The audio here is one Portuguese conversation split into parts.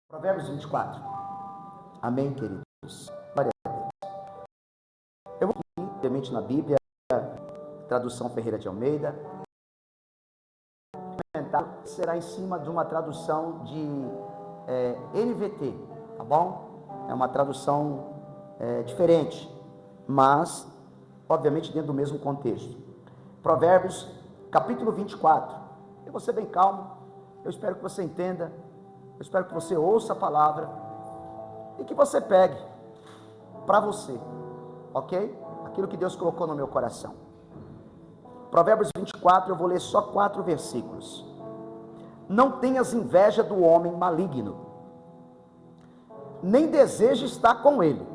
Provérbios 24. Amém, queridos? Glória a Deus. Eu vou aqui, obviamente, na Bíblia, tradução Ferreira de Almeida. O comentário será em cima de uma tradução de NVT, tá bom? É uma tradução diferente, mas, obviamente, dentro do mesmo contexto. Provérbios, capítulo 24. Eu vou ser bem calmo, eu espero que você entenda, eu espero que você ouça a palavra e que você pegue para você, ok? Aquilo que Deus colocou no meu coração. Provérbios 24, eu vou ler só 4 versículos. Não tenhas inveja do homem maligno, nem deseje estar com ele,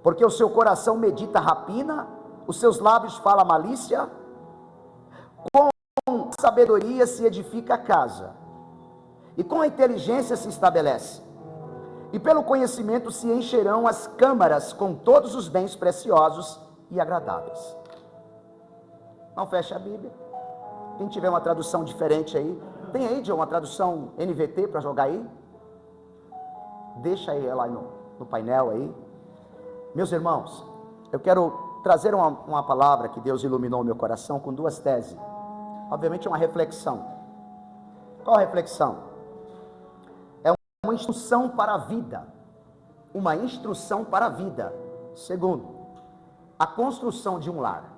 porque o seu coração medita rapina, os seus lábios falam malícia. Com sabedoria se edifica a casa, e com a inteligência se estabelece, e pelo conhecimento se encherão as câmaras com todos os bens preciosos e agradáveis. Não feche a Bíblia. Quem tiver uma tradução diferente aí, tem aí de uma tradução NVT para jogar aí? Deixa aí ela no painel aí. Meus irmãos, eu quero trazer uma palavra que Deus iluminou o meu coração com 2 teses. Obviamente é uma reflexão. Qual a reflexão? É uma instrução para a vida. Uma instrução para a vida. Segundo, a construção de um lar.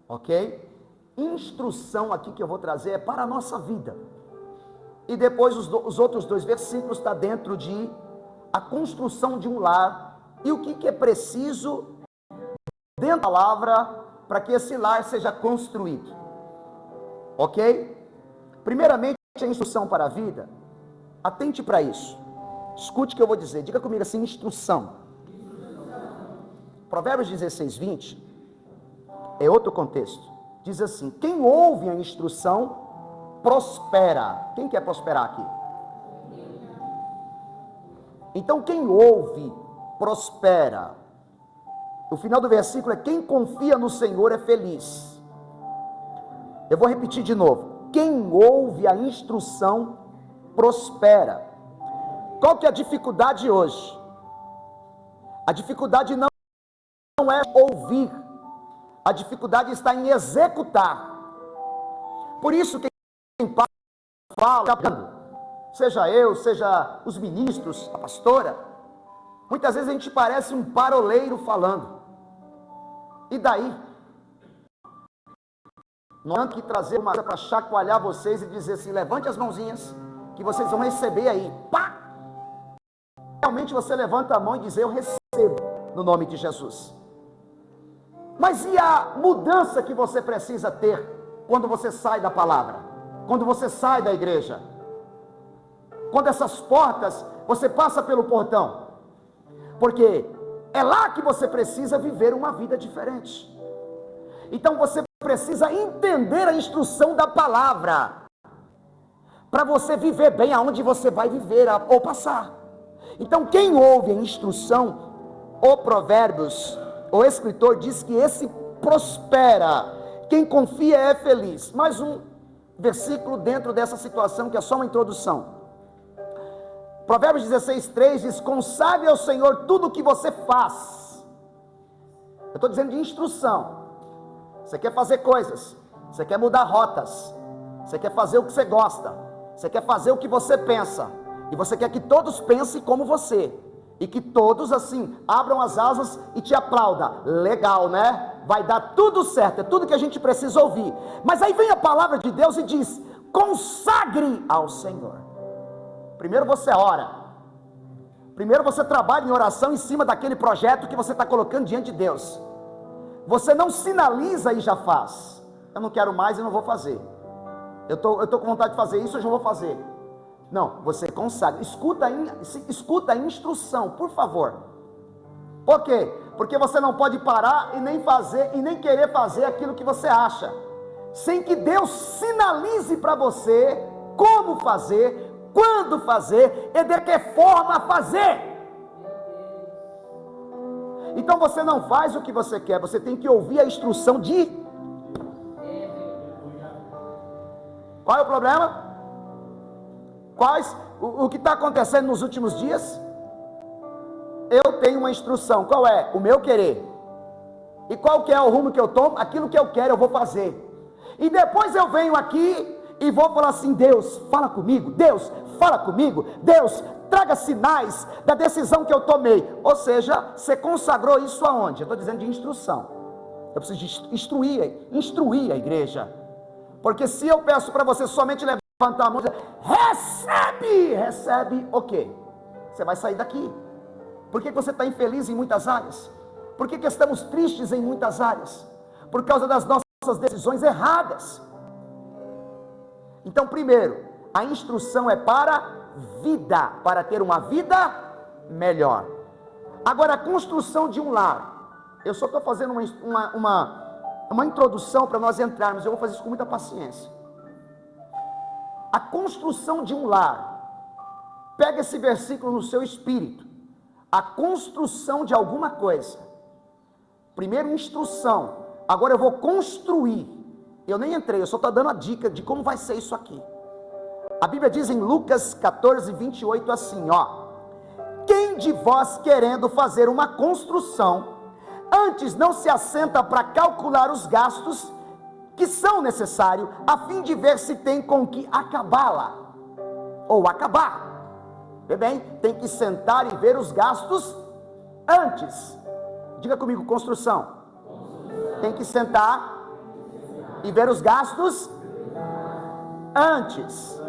Ok? Instrução aqui que eu vou trazer é para a nossa vida. E depois os outros 2 versículos está dentro de a construção de um lar e o que é preciso dentro da palavra para que esse lar seja construído. Ok? Primeiramente, a instrução para a vida. Atente para isso. Escute o que eu vou dizer. Diga comigo assim, instrução. Provérbios 16, 20 é outro contexto. Diz assim: quem ouve a instrução prospera. Quem quer prosperar aqui? Então, quem ouve prospera. O final do versículo é: quem confia no Senhor é feliz. Eu vou repetir de novo: quem ouve a instrução prospera. Qual que é a dificuldade hoje? A dificuldade não é ouvir, a dificuldade está em executar. Por isso que quem fala, seja eu, seja os ministros, a pastora, muitas vezes a gente parece um paroleiro falando. E daí? Não adianta que trazer uma coisa para chacoalhar vocês e dizer assim: levante as mãozinhas, que vocês vão receber aí. Pá! Realmente você levanta a mão e diz: eu recebo, no nome de Jesus. Mas e a mudança que você precisa ter quando você sai da palavra? Quando você sai da igreja? Quando essas portas, você passa pelo portão? Porque é lá que você precisa viver uma vida diferente. Então você precisa entender a instrução da palavra, para você viver bem aonde você vai viver ou passar. Então quem ouve a instrução, o Provérbios, o escritor diz que esse prospera. Quem confia é feliz. Mais um versículo dentro dessa situação, que é só uma introdução. Provérbios 16, 3 diz: consagre ao Senhor tudo o que você faz. Eu estou dizendo de instrução. Você quer fazer coisas, você quer mudar rotas, você quer fazer o que você gosta, você quer fazer o que você pensa, e você quer que todos pensem como você, e que todos assim abram as asas e te aplaudam. Legal, né? Vai dar tudo certo, é tudo que a gente precisa ouvir. Mas aí vem a palavra de Deus e diz: consagre ao Senhor. Primeiro você ora, primeiro você trabalha em oração em cima daquele projeto que você está colocando diante de Deus. Você não sinaliza e já faz. Eu não quero mais e não vou fazer. Eu tô com vontade de fazer isso, eu já vou fazer. Não, você consagra. Escuta a instrução, por favor. Por quê? Porque você não pode parar e nem fazer, e nem querer fazer aquilo que você acha, sem que Deus sinalize para você como fazer, quando fazer e de que forma fazer. Então você não faz o que você quer, você tem que ouvir a instrução de... Qual é o problema? O que está acontecendo nos últimos dias? Eu tenho uma instrução. Qual é? O meu querer. E qual que é o rumo que eu tomo? Aquilo que eu quero eu vou fazer. E depois eu venho aqui e vou falar assim: Deus, fala comigo. Deus, fala comigo. Deus, traga sinais da decisão que eu tomei. Ou seja, você consagrou isso aonde? Eu estou dizendo de instrução. Eu preciso instruir a igreja. Porque se eu peço para você somente levantar a mão e dizer, recebe o quê? Você vai sair daqui. Por que você está infeliz em muitas áreas? Por que estamos tristes em muitas áreas? Por causa das nossas decisões erradas. Então, primeiro, a instrução é para vida, para ter uma vida melhor. Agora, a construção de um lar. Eu só estou fazendo uma introdução para nós entrarmos. Eu vou fazer isso com muita paciência. A construção de um lar. Pega esse versículo no seu espírito. A construção de alguma coisa. Primeiro, instrução. Agora eu vou construir. Eu nem entrei, eu só estou dando a dica de como vai ser isso aqui. A Bíblia diz em Lucas 14, 28 assim, ó: quem de vós querendo fazer uma construção, antes não se assenta para calcular os gastos que são necessários, a fim de ver se tem com que acabá-la, ou acabar. Vê bem, tem que sentar e ver os gastos antes. Diga comigo, construção. Tem que sentar e ver os gastos antes.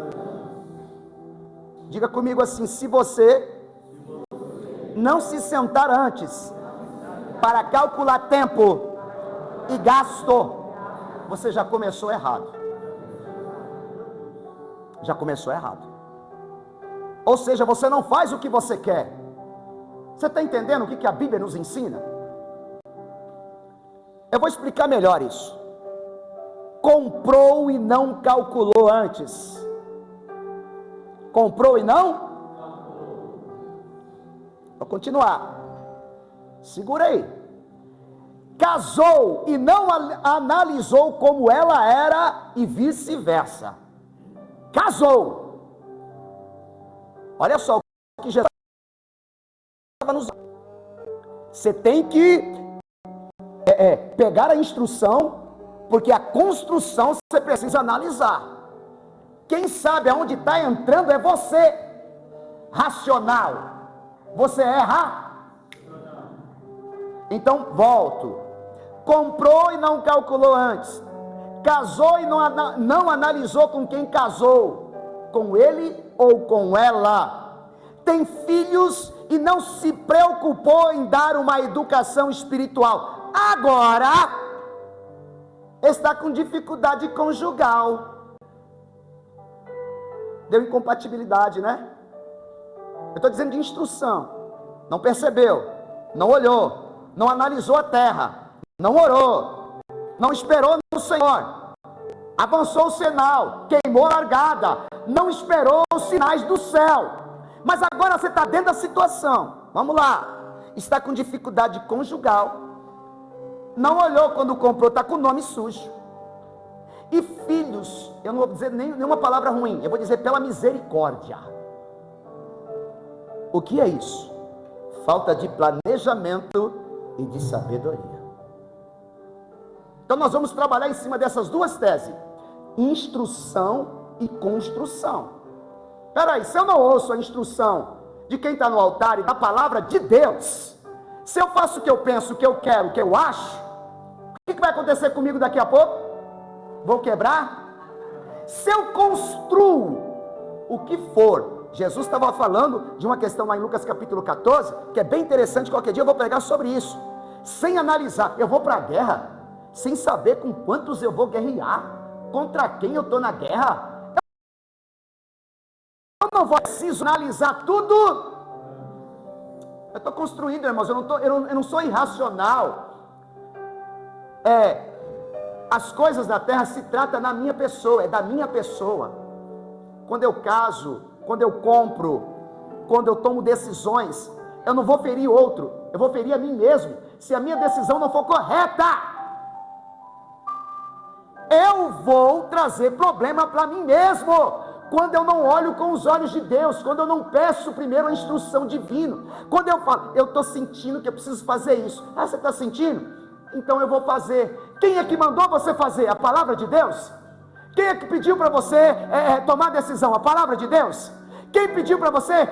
Diga comigo assim: se você não se sentar antes para calcular tempo e gasto, você já começou errado. Já começou errado. Ou seja, você não faz o que você quer. Você está entendendo o que a Bíblia nos ensina? Eu vou explicar melhor isso. Comprou e não calculou antes. Comprou e não? Vou continuar. Segura aí. Casou e não analisou como ela era e vice-versa. Casou. Olha só o que Jesus estava nos... Você tem que pegar a instrução, porque a construção você precisa analisar. Quem sabe aonde está entrando é você, racional. Você erra. Então volto. Comprou e não calculou antes. Casou e não analisou com quem casou, com ele ou com ela. Tem filhos e não se preocupou em dar uma educação espiritual. Agora está com dificuldade conjugal. Deu incompatibilidade, né? Eu estou dizendo de instrução. Não percebeu, não olhou, não analisou a terra, não orou, não esperou no Senhor, avançou o sinal, queimou a largada, não esperou os sinais do céu. Mas agora você está dentro da situação. Vamos lá. Está com dificuldade conjugal. Não olhou quando comprou, está com o nome sujo. E filhos, eu não vou dizer nenhuma palavra ruim, eu vou dizer pela misericórdia. O que é isso? Falta de planejamento e de sabedoria. Então nós vamos trabalhar em cima dessas duas teses: instrução e construção. Peraí, se eu não ouço a instrução de quem está no altar e da palavra de Deus, se eu faço o que eu penso, o que eu quero, o que eu acho, o que vai acontecer comigo daqui a pouco? Vou quebrar? Se eu construo o que for, Jesus estava falando de uma questão lá em Lucas capítulo 14, que é bem interessante, qualquer dia eu vou pregar sobre isso, sem analisar. Eu vou para a guerra, sem saber com quantos eu vou guerrear, contra quem eu estou na guerra. Eu não vou preciso analisar tudo. Eu estou construindo, irmãos, eu não sou irracional. As coisas da terra se tratam na minha pessoa, é da minha pessoa. Quando eu caso, quando eu compro, quando eu tomo decisões, eu não vou ferir outro, eu vou ferir a mim mesmo, se a minha decisão não for correta. Eu vou trazer problema para mim mesmo. quando eu não olho com os olhos de Deus, quando eu não peço primeiro a instrução divina, quando eu falo, eu estou sentindo que eu preciso fazer isso. Ah, você está sentindo? Então eu vou fazer. Quem é que mandou você fazer? A palavra de Deus? Quem é que pediu para você tomar decisão? A palavra de Deus? Quem pediu para você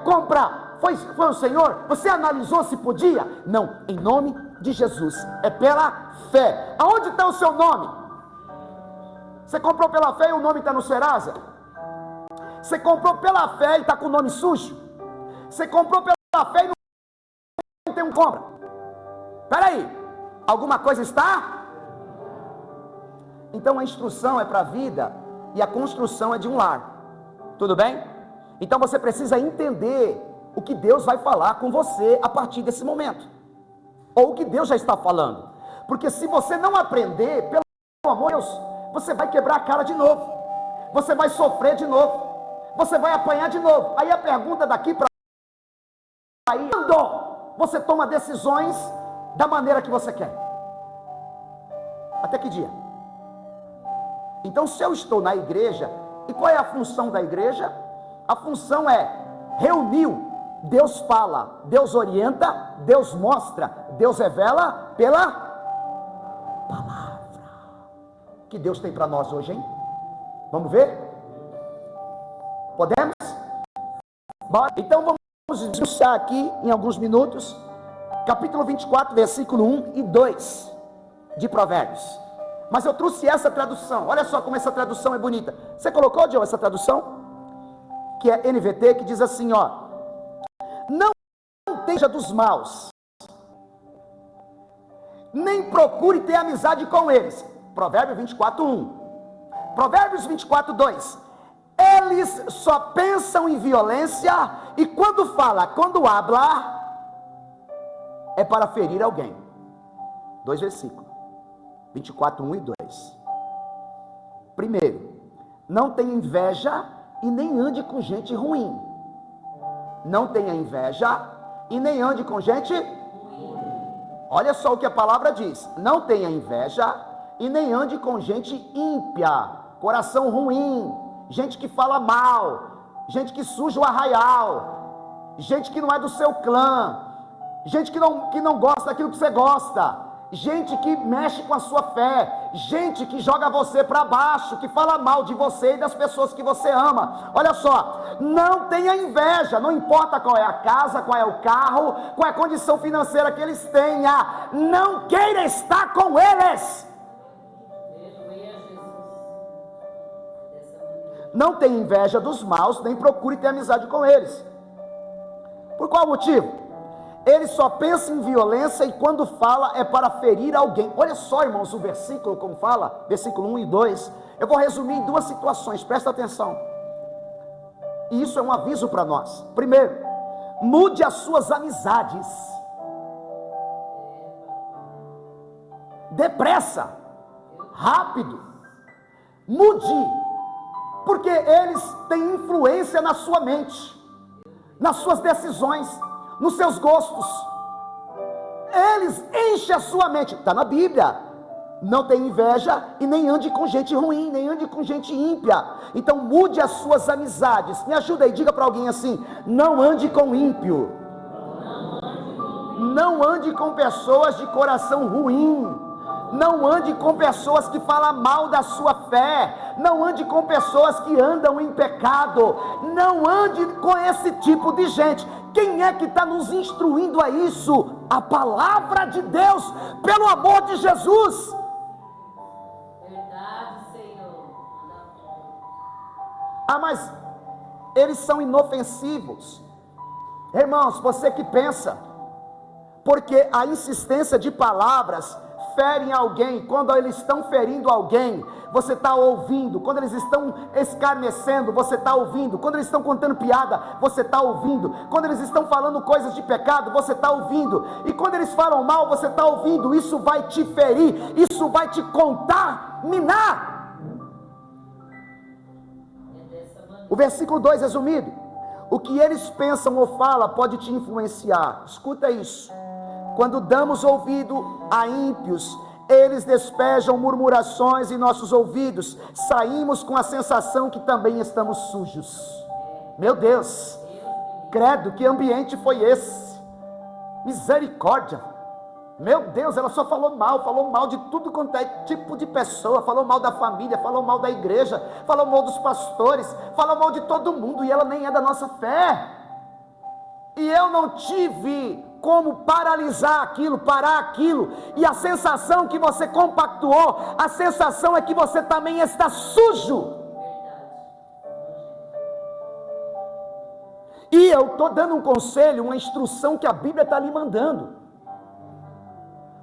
comprar? Foi o Senhor? Você analisou se podia? Não, em nome de Jesus, é pela fé. Aonde está o seu nome? Você comprou pela fé e o nome está no Serasa? Você comprou pela fé e está com o nome sujo? Você comprou pela fé e não tem um compra? Espera aí, alguma coisa está? Então a instrução é para a vida e a construção é de um lar, tudo bem? Então você precisa entender o que Deus vai falar com você a partir desse momento, ou o que Deus já está falando, porque se você não aprender, pelo amor de Deus, você vai quebrar a cara de novo, você vai sofrer de novo, você vai apanhar de novo. Aí a pergunta daqui para aí, quando você toma decisões da maneira que você quer? Até que dia? Então, se eu estou na igreja, e qual é a função da igreja? A função é reuniu, Deus fala, Deus orienta, Deus mostra, Deus revela pela palavra. O que Deus tem para nós hoje, hein? Vamos ver? Podemos? Bora. Então vamos esmiuçar aqui em alguns minutos, capítulo 24, versículo 1 e 2 de Provérbios. Mas eu trouxe essa tradução. Olha só como essa tradução é bonita. Você colocou, Joe, essa tradução? Que é NVT, que diz assim, ó: não teja dos maus, nem procure ter amizade com eles. Provérbios 24, 1. Provérbios 24, 2. Eles só pensam em violência, e quando habla, é para ferir alguém. 2 versículos. 24, 1 e 2. Primeiro, não tenha inveja e nem ande com gente ruim. Não tenha inveja e nem ande com gente ruim. Olha só o que a palavra diz: não tenha inveja e nem ande com gente ímpia, coração ruim, gente que fala mal, gente que suja o arraial, gente que não é do seu clã, gente que não gosta daquilo que você gosta, gente que mexe com a sua fé, gente que joga você para baixo, que fala mal de você e das pessoas que você ama. Olha só, não tenha inveja, não importa qual é a casa, qual é o carro, qual é a condição financeira que eles tenham, não queira estar com eles. Não tenha inveja dos maus, nem procure ter amizade com eles. Por qual motivo? Ele só pensa em violência, e quando fala é para ferir alguém. Olha só, irmãos, o versículo como fala, versículo 1 e 2. Eu vou resumir em duas situações, presta atenção. E isso é um aviso para nós. Primeiro, mude as suas amizades. Depressa, rápido, mude, porque eles têm influência na sua mente, nas suas decisões, nos seus gostos. Eles enchem a sua mente. Está na Bíblia. Não tenha inveja e nem ande com gente ruim, nem ande com gente ímpia. Então mude as suas amizades. Me ajuda aí, diga para alguém assim: não ande com ímpio, não ande com pessoas de coração ruim, não ande com pessoas que falam mal da sua fé, não ande com pessoas que andam em pecado, não ande com esse tipo de gente. Quem é que está nos instruindo a isso? A palavra de Deus, pelo amor de Jesus. Verdade, Senhor. Ah, mas eles são inofensivos. Irmãos, você que pensa, porque a insistência de palavras ferem alguém. Quando eles estão ferindo alguém, você está ouvindo. Quando eles estão escarnecendo, você está ouvindo. Quando eles estão contando piada, você está ouvindo. Quando eles estão falando coisas de pecado, você está ouvindo. E quando eles falam mal, você está ouvindo. Isso vai te ferir, isso vai te contaminar. O versículo 2 resumido: o que eles pensam ou falam pode te influenciar. Escuta isso: quando damos ouvido a ímpios, Eles despejam murmurações em nossos ouvidos. Saímos com a sensação que também estamos sujos. Meu Deus, credo, que ambiente foi esse? Misericórdia. Meu Deus, ela só falou mal de tudo quanto é tipo de pessoa, falou mal da família, falou mal da igreja, falou mal dos pastores, falou mal de todo mundo, e ela nem é da nossa fé. E eu não tive como paralisar aquilo, parar aquilo, e a sensação que você compactuou, a sensação é que você também está sujo. E eu estou dando um conselho, uma instrução que a Bíblia está lhe mandando.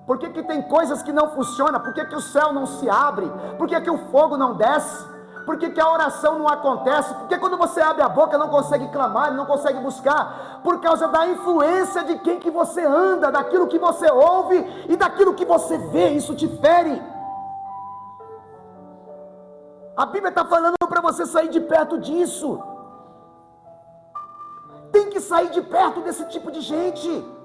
Por que tem coisas que não funcionam? Por que o céu não se abre? Por que o fogo não desce? Por que a oração não acontece? Por que quando você abre a boca não consegue clamar, não consegue buscar? Por causa da influência de quem que você anda, daquilo que você ouve e daquilo que você vê. Isso te fere. A Bíblia está falando para você sair de perto disso. Tem que sair de perto desse tipo de gente,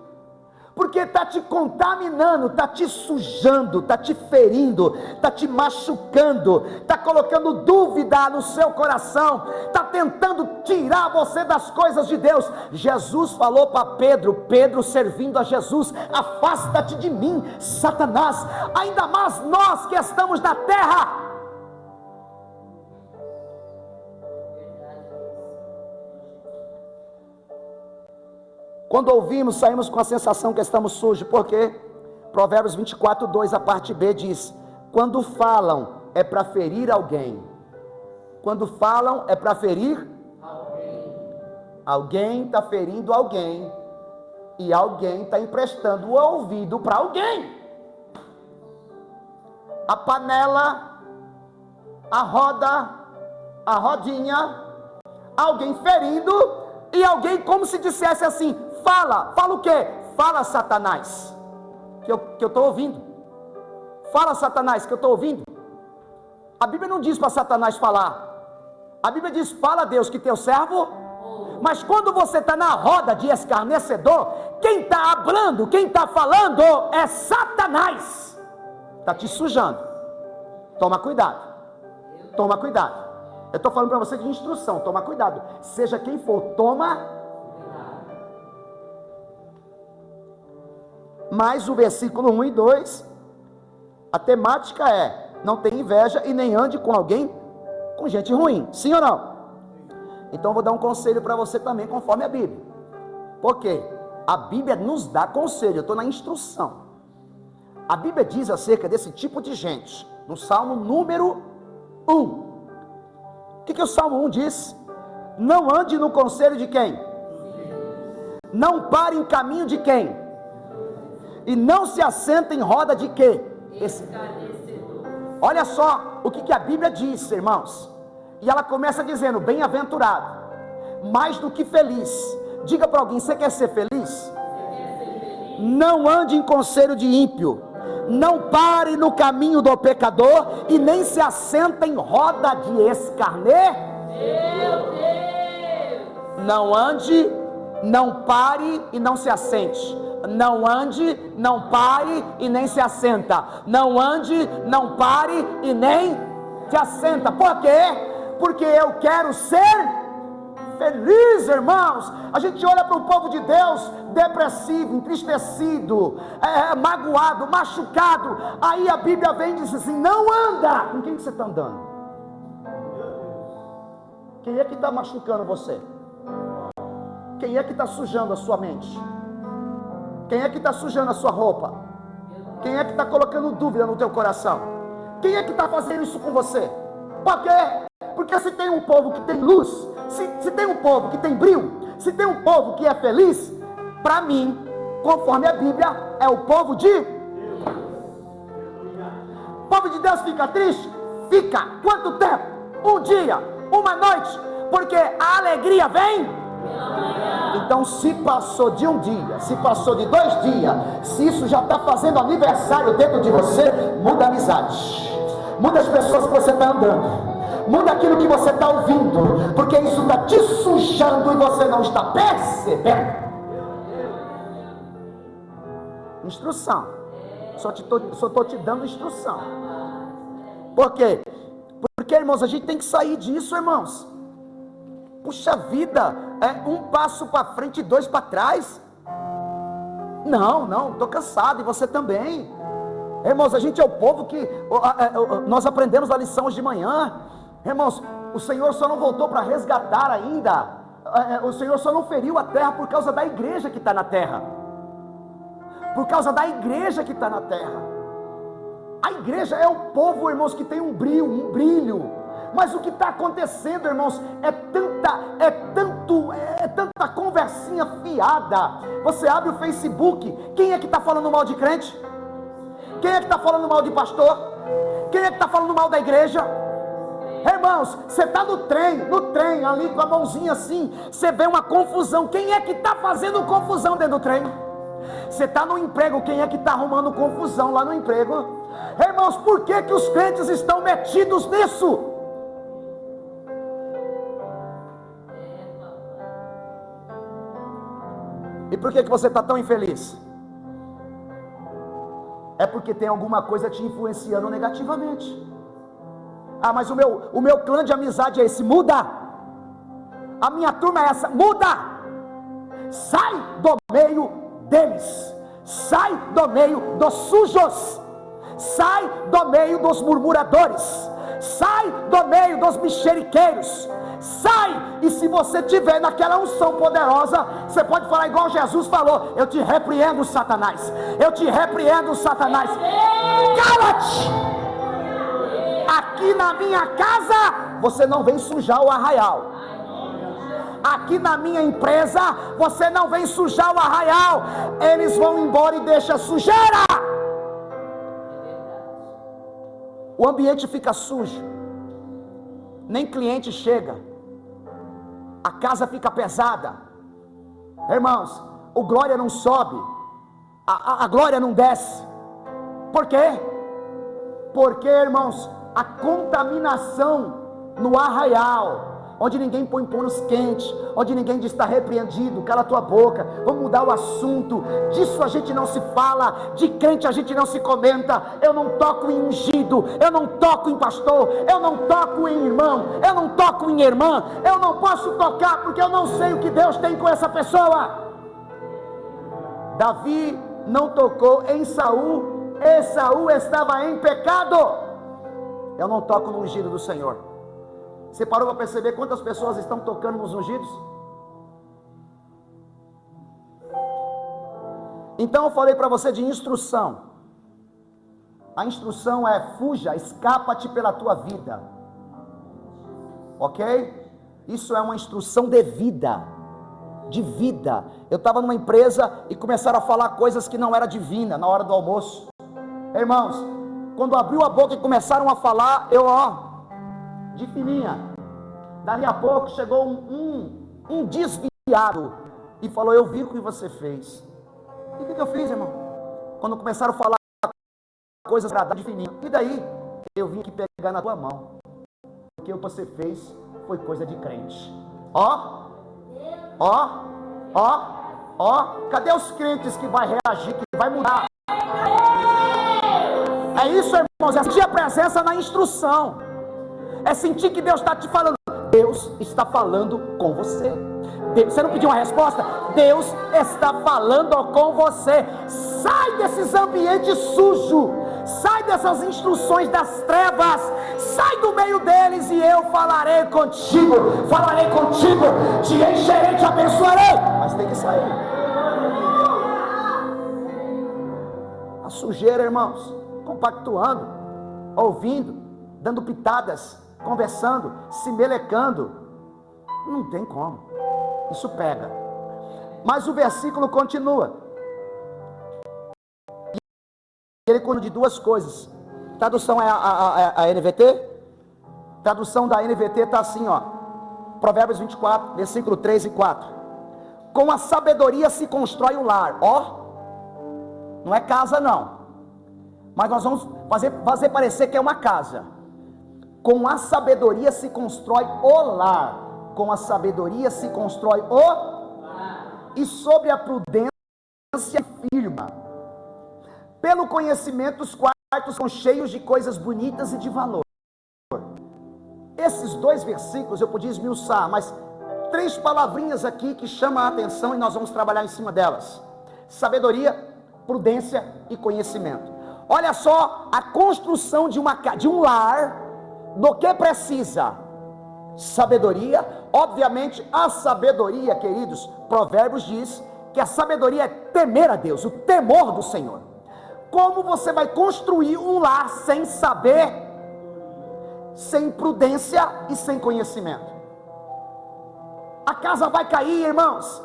porque está te contaminando, está te sujando, está te ferindo, está te machucando, está colocando dúvida no seu coração, está tentando tirar você das coisas de Deus. Jesus falou para Pedro servindo a Jesus: afasta-te de mim, Satanás. Ainda mais nós que estamos na terra. Quando ouvimos, saímos com a sensação que estamos sujos. Por quê? Provérbios 24:2, a parte B diz: quando falam é para ferir alguém. Quando falam é para ferir alguém está ferindo alguém, e alguém está emprestando o ouvido para alguém. A panela, a roda, a rodinha, alguém ferindo, e alguém como se dissesse assim: fala o quê? Fala, Satanás, que eu estou ouvindo. Fala, Satanás, que eu estou ouvindo. A Bíblia não diz para Satanás falar. A Bíblia diz: fala, Deus, que teu servo. Mas quando você está na roda de escarnecedor, quem está hablando, quem está falando é Satanás. Está te sujando. Toma cuidado. Toma cuidado. Eu estou falando para você de instrução. Toma cuidado. Seja quem for, toma. Mas o versículo 1 e 2, a temática é: não tenha inveja e nem ande com alguém, com gente ruim. Sim ou não? Então eu vou dar um conselho para você também, conforme a Bíblia. Por quê? A Bíblia nos dá conselho, eu estou na instrução. A Bíblia diz acerca desse tipo de gente, no Salmo número 1. O que o Salmo 1 diz? Não ande no conselho de quem? Não pare em caminho de quem? E não se assenta em roda de quê? Olha só o que a Bíblia diz, irmãos. E ela começa dizendo: bem-aventurado, mais do que feliz. Diga para alguém: você quer ser feliz? Não ande em conselho de ímpio, não pare no caminho do pecador, e nem se assenta em roda de escarnecedor. Não ande, não pare e não se assente. Não ande, não pare e nem se assenta. Não ande, não pare e nem se assenta. Por quê? Porque eu quero ser feliz, irmãos. A gente olha para o povo de Deus depressivo, entristecido, magoado, machucado. Aí a Bíblia vem e diz assim: não anda. Com quem que você está andando? Quem é que está machucando você? Quem é que está sujando a sua mente? Quem é que está sujando a sua roupa? Quem é que está colocando dúvida no teu coração? Quem é que está fazendo isso com você? Por quê? Porque se tem um povo que tem luz, se tem um povo que tem brilho, se tem um povo que é feliz, para mim, conforme a Bíblia, é o povo de Deus. O povo de Deus fica triste? Fica. Quanto tempo? Um dia, uma noite, porque a alegria vem. Então, se passou de um dia, se passou de 2 dias, se isso já está fazendo aniversário dentro de você, muda a amizade, muda as pessoas que você está andando, muda aquilo que você está ouvindo, porque isso está te sujando e você não está percebendo. Instrução. Só estou te dando instrução. Por quê? Porque, irmãos, a gente tem que sair disso, irmãos. Puxa vida, é um passo para frente e dois para trás. Não, estou cansado, e você também. Irmãos, a gente é o povo que nós aprendemos a lição hoje de manhã. Irmãos, o Senhor só não voltou para resgatar ainda. O Senhor só não feriu a terra por causa da igreja que está na terra. Por causa da igreja que está na terra. A igreja é o povo, irmãos, que tem um brilho. Mas o que está acontecendo, irmãos, é tanta conversinha fiada. Você abre o Facebook, quem é que está falando mal de crente? Quem é que está falando mal de pastor? Quem é que está falando mal da igreja? Irmãos, você está no trem ali com a mãozinha assim, você vê uma confusão. Quem é que está fazendo confusão dentro do trem? Você está no emprego, quem é que está arrumando confusão lá no emprego? Irmãos, por que os crentes estão metidos nisso? E por que você está tão infeliz? É porque tem alguma coisa te influenciando negativamente. Ah, mas o meu clã de amizade é esse. Muda. A minha turma é essa. Muda. Sai do meio deles. Sai do meio dos sujos. Sai do meio dos murmuradores. Sai do meio dos mexeriqueiros. Sai, e se você tiver naquela unção poderosa, você pode falar igual Jesus falou: eu te repreendo, Satanás. Eu te repreendo, Satanás. Cala-te! Aqui na minha casa você não vem sujar o arraial. Aqui na minha empresa você não vem sujar o arraial. Eles vão embora e deixam a sujeira. O ambiente fica sujo. Nem cliente chega. A casa fica pesada. Irmãos, o glória não sobe. A glória não desce. Por quê? Porque, irmãos, a contaminação no arraial, onde ninguém põe panos quentes, onde ninguém diz está repreendido, cala tua boca, vamos mudar o assunto, disso a gente não se fala, de crente a gente não se comenta. Eu não toco em ungido, eu não toco em pastor, eu não toco em irmão, eu não toco em irmã, eu não posso tocar porque eu não sei o que Deus tem com essa pessoa. Davi não tocou em Saul, e Saul estava em pecado. Eu não toco no ungido do Senhor. Você parou para perceber quantas pessoas estão tocando nos ungidos? Então eu falei para você de instrução. A instrução é: fuja, escapa-te pela tua vida. Ok? Isso é uma instrução de vida. De vida. Eu estava numa empresa e começaram a falar coisas que não era divina na hora do almoço. Irmãos, quando abriu a boca e começaram a falar, eu de fininha. Dali a pouco chegou um desviado e falou: eu vi o que você fez. E o que eu fiz, irmão? Quando começaram a falar coisas de fininha, e daí? Eu vim aqui pegar na tua mão, porque o que você fez foi coisa de crente. Cadê os crentes que vai reagir, que vai mudar? É isso, irmãos, é sentir a presença na instrução. É sentir que Deus está te falando. Deus está falando com você. Você não pediu uma resposta? Deus está falando com você. Sai desses ambientes sujos. Sai dessas instruções das trevas. Sai do meio deles e eu falarei contigo. Falarei contigo. Te encherei, te abençoarei. Mas tem que sair. A sujeira, irmãos, compactuando, ouvindo, dando pitadas, conversando, se melecando, não tem como, isso pega. Mas o versículo continua, e ele conta de duas coisas. Tradução é a NVT. Tradução da NVT está assim, Provérbios 24, versículo 3 e 4. Com a sabedoria se constrói o lar. Não é casa não, mas nós vamos fazer parecer que é uma casa. Com a sabedoria se constrói o lar. Com a sabedoria se constrói o lar. E sobre a prudência firma. Pelo conhecimento, os quartos são cheios de coisas bonitas e de valor. Esses 2 versículos eu podia esmiuçar, mas 3 palavrinhas aqui que chamam a atenção e nós vamos trabalhar em cima delas: sabedoria, prudência e conhecimento. Olha só a construção de um lar, do que precisa? Sabedoria. Obviamente a sabedoria, queridos, Provérbios diz que a sabedoria é temer a Deus, o temor do Senhor. Como você vai construir um lar sem saber, sem prudência e sem conhecimento? A casa vai cair, irmãos.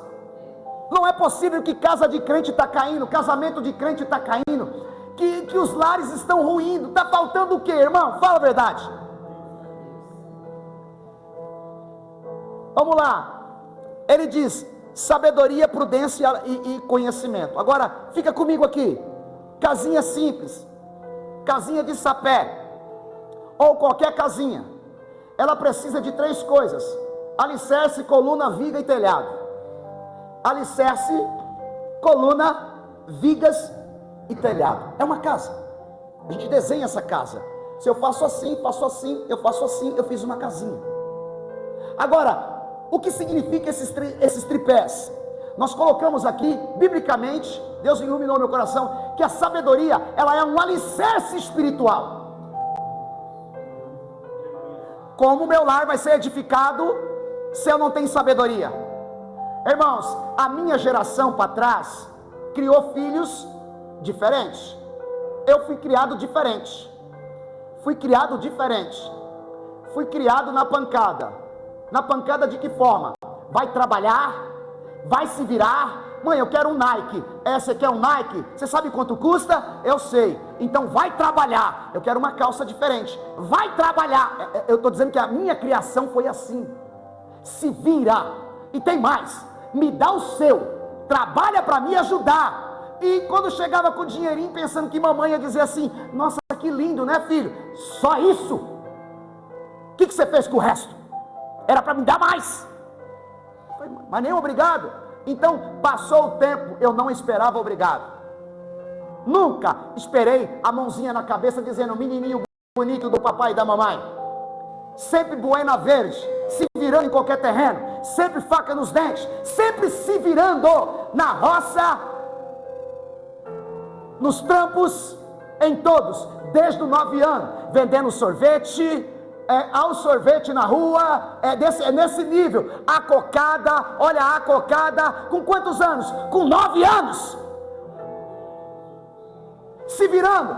Não é possível que casa de crente está caindo, casamento de crente está caindo, que os lares estão ruindo. Está faltando o que, irmão? Fala a verdade. Vamos lá. Ele diz sabedoria, prudência e conhecimento. Agora, fica comigo aqui. Casinha simples, casinha de sapé, ou qualquer casinha, ela precisa de 3 coisas: alicerce, coluna, viga e telhado. Alicerce, coluna, vigas e telhado. É uma casa. A gente desenha essa casa. Se eu faço assim, eu faço assim, eu fiz uma casinha. Agora, o que significa esses tripés? Nós colocamos aqui, biblicamente, Deus iluminou meu coração, que a sabedoria, ela é um alicerce espiritual. Como o meu lar vai ser edificado se eu não tenho sabedoria? Irmãos, a minha geração para trás criou filhos diferentes. Eu fui criado diferente. Fui criado na pancada. Na pancada de que forma? Vai trabalhar, vai se virar. Mãe, eu quero um Nike. Você quer um Nike? Você sabe quanto custa? Eu sei. Então vai trabalhar. Eu quero uma calça diferente. Vai trabalhar. Eu estou dizendo que a minha criação foi assim. Se vira. E tem mais. Me dá o seu. Trabalha para me ajudar. E quando chegava com o dinheirinho, pensando que mamãe ia dizer assim: nossa, que lindo, né, filho? Só isso? O que você fez com o resto? Era para me dar mais. Mas nem obrigado. Então, passou o tempo, eu não esperava obrigado. Nunca esperei a mãozinha na cabeça dizendo: menininho bonito do papai e da mamãe. Sempre buena verde, se virando em qualquer terreno, sempre faca nos dentes, sempre se virando na roça, nos trampos, em todos, desde os 9 anos, vendendo sorvete, ao sorvete na rua, nesse nível. A cocada, olha a cocada, com quantos anos? Com 9 anos, se virando.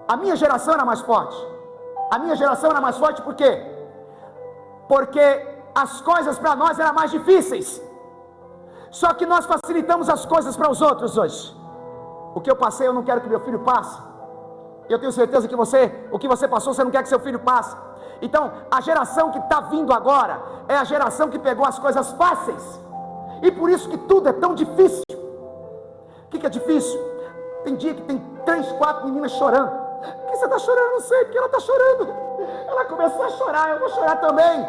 A minha geração era mais forte. A minha geração era mais forte por quê? Porque as coisas para nós eram mais difíceis. Só que nós facilitamos as coisas para os outros hoje. O que eu passei, eu não quero que meu filho passe. Eu tenho certeza que o que você passou, você não quer que seu filho passe. Então, a geração que está vindo agora é a geração que pegou as coisas fáceis. E por isso que tudo é tão difícil. O que é difícil? Tem dia que tem 3, 4 meninas chorando. Por que você está chorando? Eu não sei, porque ela está chorando. Ela começou a chorar, eu vou chorar também.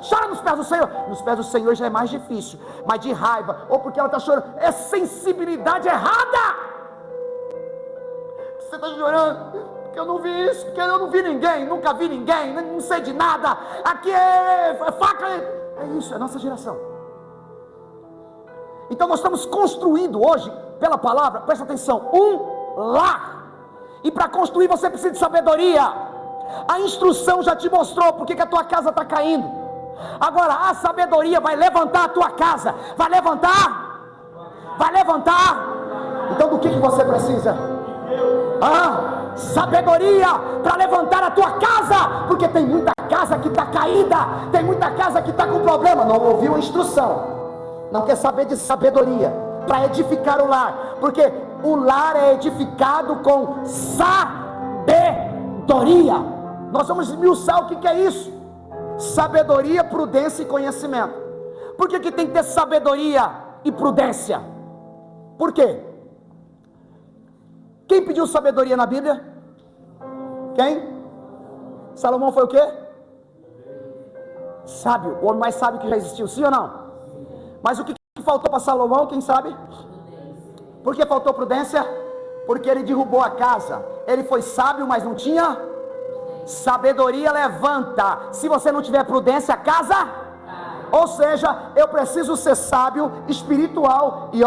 Chora nos pés do Senhor. Nos pés do Senhor já é mais difícil, mas de raiva, ou porque ela está chorando, é sensibilidade errada. Você está chorando porque eu não vi isso, porque eu não vi ninguém, nunca vi ninguém, não sei de nada. Aqui é faca. É isso, é a nossa geração. Então nós estamos construindo hoje, pela palavra, presta atenção, um lar. E para construir você precisa de sabedoria. A instrução já te mostrou porque que a tua casa está caindo. Agora a sabedoria vai levantar a tua casa. Vai levantar. Então do que você precisa? Sabedoria para levantar a tua casa. Porque tem muita casa que está caída, tem muita casa que está com problema. Não ouviu a instrução, não quer saber de sabedoria para edificar o lar. Porque o lar é edificado com sabedoria. Nós vamos esmiuçar o que é isso: sabedoria, prudência e conhecimento. Por que tem que ter sabedoria e prudência? Por quê? Quem pediu sabedoria na Bíblia? Quem? Salomão foi o quê? Sábio, o homem mais sábio que já existiu, sim ou não? Mas o que faltou para Salomão, quem sabe? Por que faltou prudência? Porque ele derrubou a casa. Ele foi sábio, mas não tinha sabedoria. Levanta. Se você não tiver prudência, a casa... Ou seja, eu preciso ser sábio, espiritual e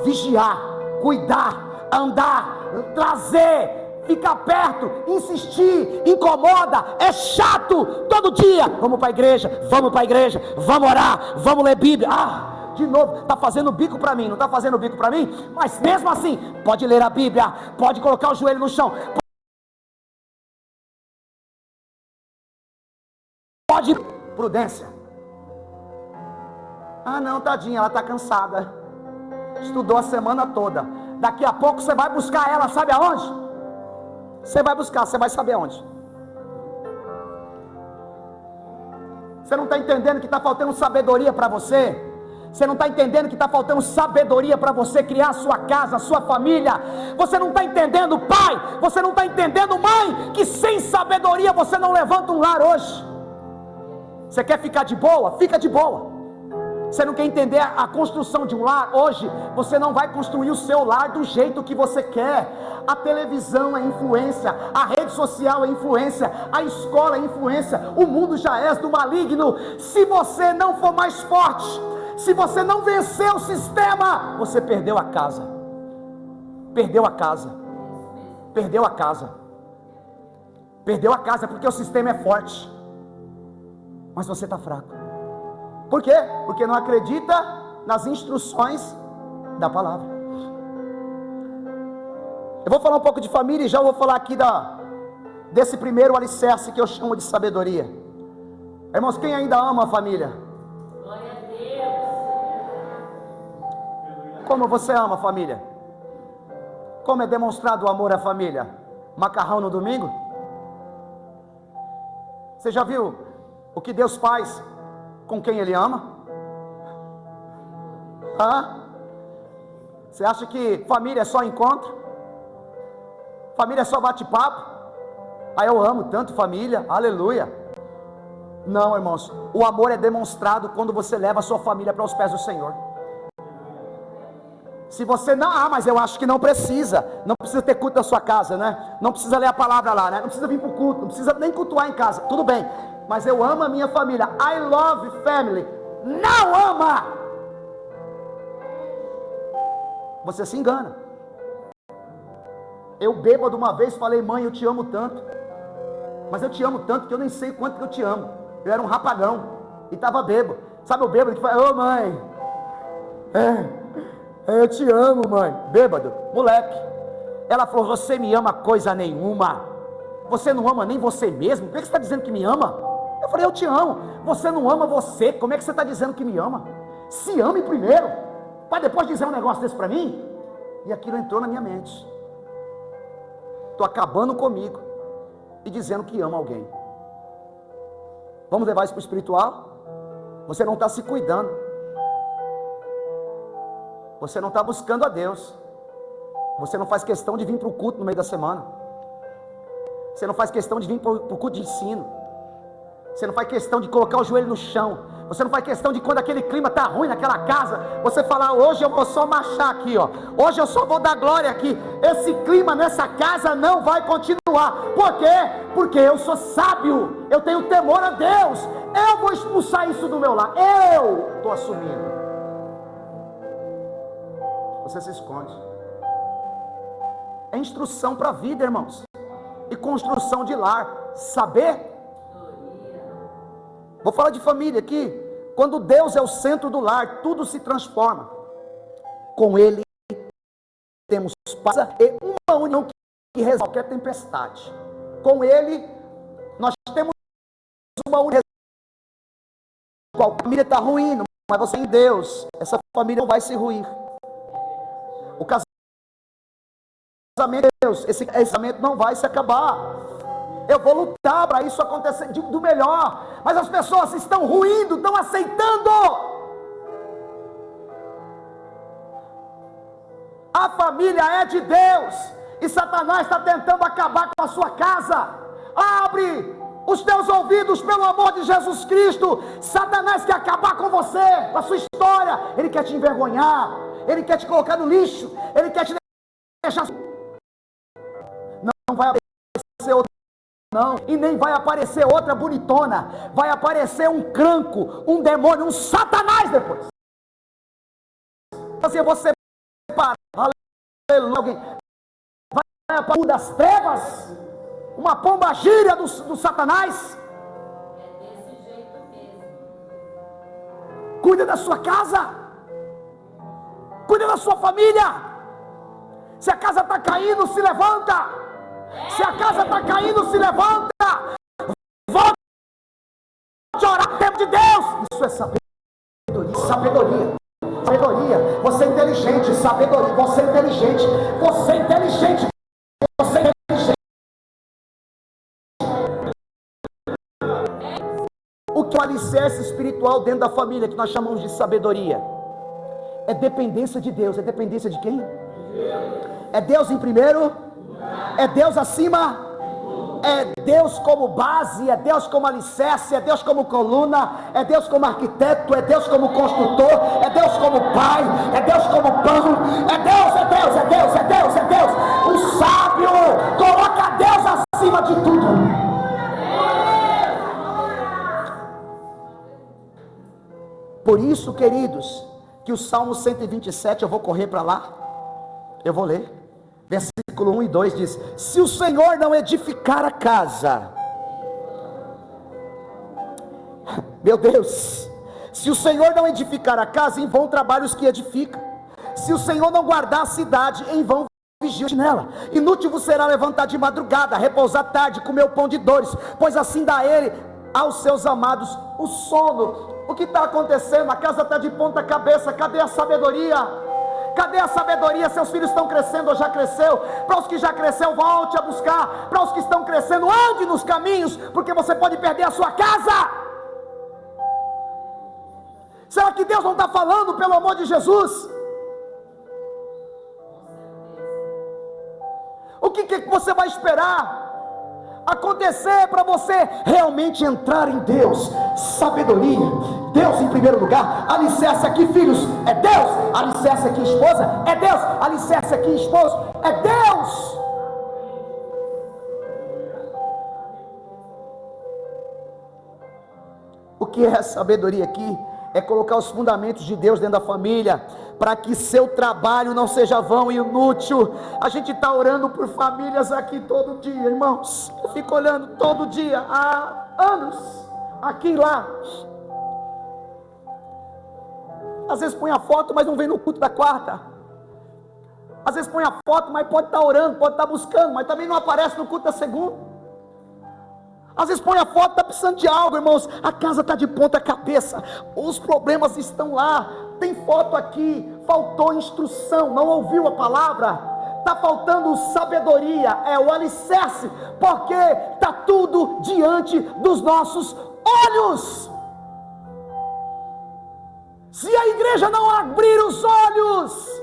vigiar, cuidar, andar, trazer, ficar perto, insistir, incomoda, é chato, todo dia, vamos para a igreja, vamos orar, vamos ler Bíblia, de novo, está fazendo bico para mim, não está fazendo bico para mim? Mas mesmo assim, pode ler a Bíblia, pode colocar o joelho no chão, pode, prudência. Não, tadinha, ela está cansada, estudou a semana toda, daqui a pouco você vai buscar ela, sabe aonde? Você vai buscar, você vai saber aonde. Você não está entendendo que está faltando sabedoria para você? Você não está entendendo que está faltando sabedoria para você criar a sua casa, a sua família? Você não está entendendo, pai? Você não está entendendo, mãe? Que sem sabedoria você não levanta um lar hoje. Você quer ficar de boa? Fica de boa. Você não quer entender a construção de um lar? Hoje, você não vai construir o seu lar do jeito que você quer. A televisão é influência, a rede social é influência, a escola é influência, o mundo já é do maligno. Se você não for mais forte, se você não vencer o sistema, você perdeu a casa. Perdeu a casa. Perdeu a casa. Perdeu a casa porque o sistema é forte, mas você está fraco. Por quê? Porque não acredita nas instruções da palavra. Eu vou falar um pouco de família e já vou falar aqui desse primeiro alicerce que eu chamo de sabedoria. Irmãos, quem ainda ama a família? Glória a Deus. Como você ama a família? Como é demonstrado o amor à família? Macarrão no domingo? Você já viu o que Deus faz com quem Ele ama? Você acha que família é só encontro? Família é só bate-papo? Eu amo tanto família, aleluia. Não, irmãos, o amor é demonstrado quando você leva a sua família para os pés do Senhor. Se você não, mas eu acho que não precisa ter culto na sua casa, né? Não precisa ler a palavra lá, né? Não precisa vir para o culto, não precisa nem cultuar em casa, tudo bem. Mas eu amo a minha família. I love family. Não ama. Você se engana. Eu bêbado uma vez falei: mãe, eu te amo tanto. Mas eu te amo tanto que eu nem sei quanto que eu te amo. Eu era um rapagão e estava bêbado. Sabe o bêbado que fala: ô mãe, eu te amo, mãe. Bêbado, moleque. Ela falou: você me ama coisa nenhuma. Você não ama nem você mesmo. Por que você está dizendo que me ama? Eu falei: eu te amo. Você não ama você. Como é que você está dizendo que me ama? Se ame primeiro, para depois dizer um negócio desse para mim. E aquilo entrou na minha mente. Estou acabando comigo e dizendo que ama alguém. Vamos levar isso para o espiritual? Você não está se cuidando. Você não está buscando a Deus. Você não faz questão de vir para o culto no meio da semana. Você não faz questão de vir para o culto de ensino. Você não faz questão de colocar o joelho no chão. Você não faz questão de, quando aquele clima está ruim naquela casa, você falar: hoje eu vou só marchar aqui, hoje eu só vou dar glória aqui. Esse clima nessa casa não vai continuar. Por quê? Porque eu sou sábio, eu tenho temor a Deus. Eu vou expulsar isso do meu lar. Eu estou assumindo. Você se esconde. É instrução para a vida, irmãos, e construção de lar. Saber. Vou falar de família aqui. Quando Deus é o centro do lar, tudo se transforma. Com Ele temos paz e uma união que resolve qualquer tempestade. Com Ele nós temos uma união. A família está ruindo, mas você em Deus, essa família não vai se ruir. O casamento de Deus, esse casamento não vai se acabar. Eu vou lutar para isso acontecer do melhor. Mas as pessoas estão ruindo, estão aceitando. A família é de Deus. E Satanás está tentando acabar com a sua casa. Abre os teus ouvidos pelo amor de Jesus Cristo. Satanás quer acabar com você, com a sua história. Ele quer te envergonhar. Ele quer te colocar no lixo. Ele quer te deixar. Não vai aparecer outra, não. E nem vai aparecer outra bonitona. Vai aparecer um cranco, um demônio, um Satanás depois. Assim você para. Aleluia. Vai para o das trevas. Uma pomba-gira do Satanás. É desse jeito mesmo. Cuida da sua casa. Cuida da sua família. Se a casa está caindo, se levanta. Se a casa está caindo, se levanta. Volte a orar no tempo de Deus. Isso é sabedoria. Sabedoria. Sabedoria. Você é inteligente. Sabedoria. Você é inteligente. Você é inteligente. Você é inteligente. O que é o alicerce espiritual dentro da família, que nós chamamos de sabedoria, é dependência de Deus. É dependência de quem? É Deus em primeiro? É Deus acima? É Deus como base, é Deus como alicerce, é Deus como coluna, é Deus como arquiteto, é Deus como construtor, é Deus como pai, é Deus como pão, é Deus, é Deus, é Deus, é Deus, é Deus. O sábio coloca Deus acima de tudo. Por isso, queridos, que o Salmo 127, eu vou correr para lá, eu vou ler, versículo 1 e 2 diz: se o Senhor não edificar a casa, meu Deus, se o Senhor não edificar a casa, em vão trabalham os que edificam. Se o Senhor não guardar a cidade, em vão vigia nela. Inútil vos será levantar de madrugada, repousar tarde, comer o pão de dores, pois assim dá ele aos seus amados o sono. O que está acontecendo? A casa está de ponta cabeça. Cadê a sabedoria? Cadê a sabedoria? Seus filhos estão crescendo ou já cresceu? Para os que já cresceu, volte a buscar. Para os que estão crescendo, ande nos caminhos, porque você pode perder a sua casa. Será que Deus não está falando, pelo amor de Jesus? O que você vai esperar acontecer para você realmente entrar em Deus? Sabedoria, Deus em primeiro lugar. Alicerce aqui, filhos, é Deus. Alicerce aqui, esposa, é Deus. Alicerce aqui, esposo, é Deus. O que é sabedoria aqui? É colocar os fundamentos de Deus dentro da família, para que seu trabalho não seja vão e inútil. A gente está orando por famílias aqui todo dia, irmãos. Eu fico olhando todo dia, há anos, aqui e lá. Às vezes põe a foto, mas não vem no culto da quarta. Às vezes põe a foto, mas pode estar orando, pode estar buscando, mas também não aparece no culto da segunda. Às vezes põe a foto, está precisando de algo, irmãos. A casa está de ponta cabeça, os problemas estão lá. Tem foto aqui, faltou instrução, não ouviu a palavra, está faltando sabedoria, é o alicerce, porque está tudo diante dos nossos olhos. Se a igreja não abrir os olhos,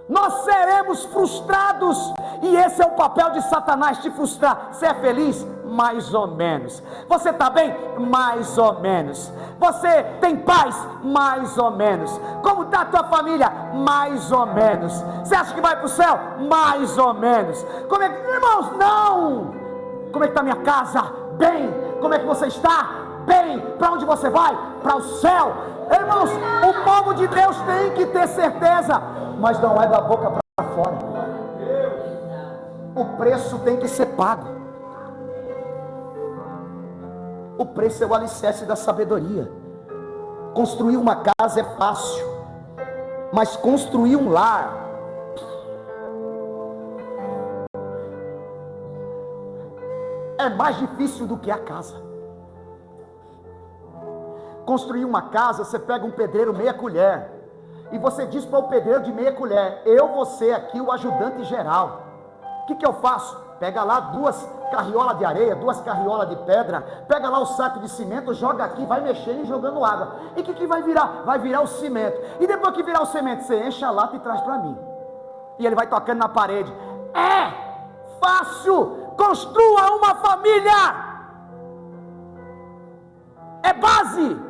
nós seremos frustrados, e esse é o papel de Satanás, te frustrar. Você é feliz? Mais ou menos. Você está bem? Mais ou menos. Você tem paz? Mais ou menos. Como está a tua família? Mais ou menos. Você acha que vai para o céu? Mais ou menos. Como é que, irmãos, não! Como é que está a minha casa? Bem. Como é que você está? Bem. Para onde você vai? Para o céu. Irmãos, o povo de Deus tem que ter certeza, mas não é da boca para fora. O preço tem que ser pago. O preço é o alicerce da sabedoria. Construir uma casa é fácil, mas construir um lar é mais difícil do que a casa. Construir uma casa, você pega um pedreiro meia colher, e você diz para o pedreiro de meia colher: eu vou ser aqui o ajudante geral. O que eu faço? Pega lá 2 carriolas de areia, 2 carriolas de pedra, pega lá o saco de cimento, joga aqui, vai mexendo e jogando água. E o que vai virar? Vai virar o cimento. E depois que virar o cimento, você enche a lata e traz para mim. E ele vai tocando na parede. É fácil. Construa uma família. É base,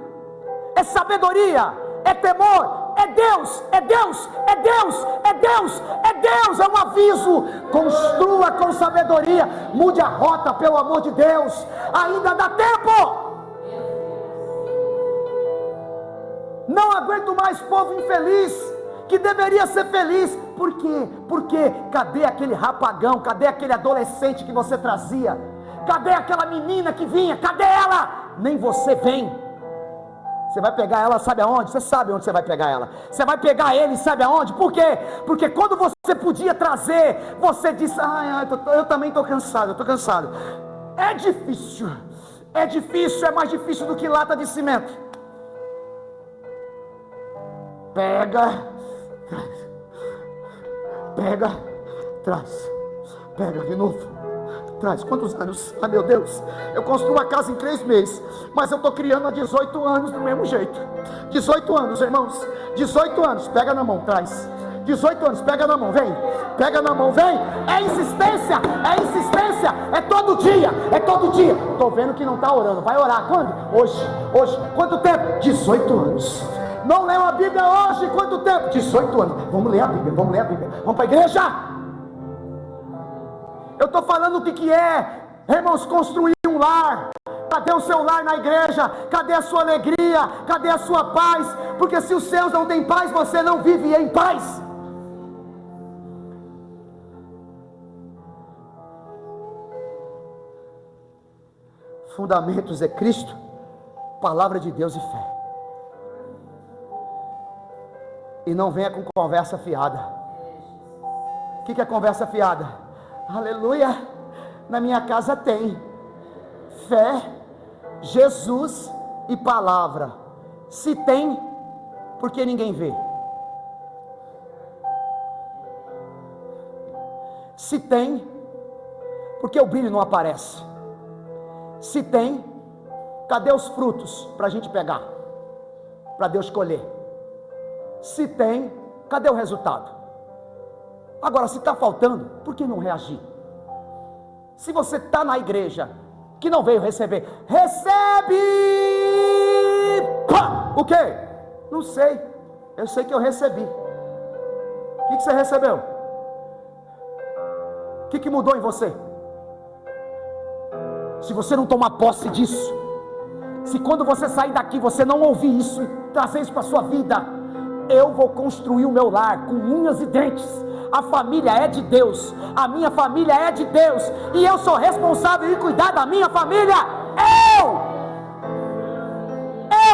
é sabedoria, é temor, É Deus, é Deus, é Deus, é Deus, é Deus, é um aviso. Construa com sabedoria, mude a rota, pelo amor de Deus, ainda dá tempo. Não aguento mais povo infeliz, que deveria ser feliz. Por quê? Porque cadê aquele rapagão, cadê aquele adolescente que você trazia? Cadê aquela menina que vinha? Cadê ela? Nem você vem. Você vai pegar ela, sabe aonde? Você sabe onde você vai pegar ela. Você vai pegar ele, sabe aonde? Por quê? Porque quando você podia trazer, você disse: eu também estou cansado, eu estou cansado. É difícil, é mais difícil do que lata de cimento. Pega, traz, pega de novo. Traz, quantos anos? Ah, meu Deus, eu construo uma casa em 3 meses, mas eu estou criando há 18 anos do mesmo jeito. 18 anos, irmãos, 18 anos, pega na mão, traz. 18 anos, pega na mão, vem. Pega na mão, vem. É insistência, é todo dia, é todo dia. Estou vendo que não está orando, vai orar, quando? Hoje, quanto tempo? 18 anos. Não leu a Bíblia hoje, quanto tempo? 18 anos, vamos ler a Bíblia, vamos para a igreja. Eu estou falando o que é, irmãos, construir um lar. Cadê o seu lar na igreja? Cadê a sua alegria? Cadê a sua paz? Porque se os seus não têm paz, você não vive em paz. Fundamentos é Cristo, palavra de Deus e fé. E não venha com conversa fiada. O que é conversa fiada? Aleluia, na minha casa tem fé, Jesus e palavra. Se tem, porque ninguém vê. Se tem, porque o brilho não aparece. Se tem, cadê os frutos para a gente pegar? Para Deus colher. Se tem, cadê o resultado? Agora, se está faltando, por que não reagir? Se você está na igreja, que não veio receber, recebe! Pá! O quê? Não sei, eu sei que eu recebi. O que você recebeu? O que mudou em você? Se você não tomar posse disso, se quando você sair daqui, você não ouvir isso e trazer isso para a sua vida, eu vou construir o meu lar com unhas e dentes. A família é de Deus, a minha família é de Deus, e eu sou responsável em cuidar da minha família.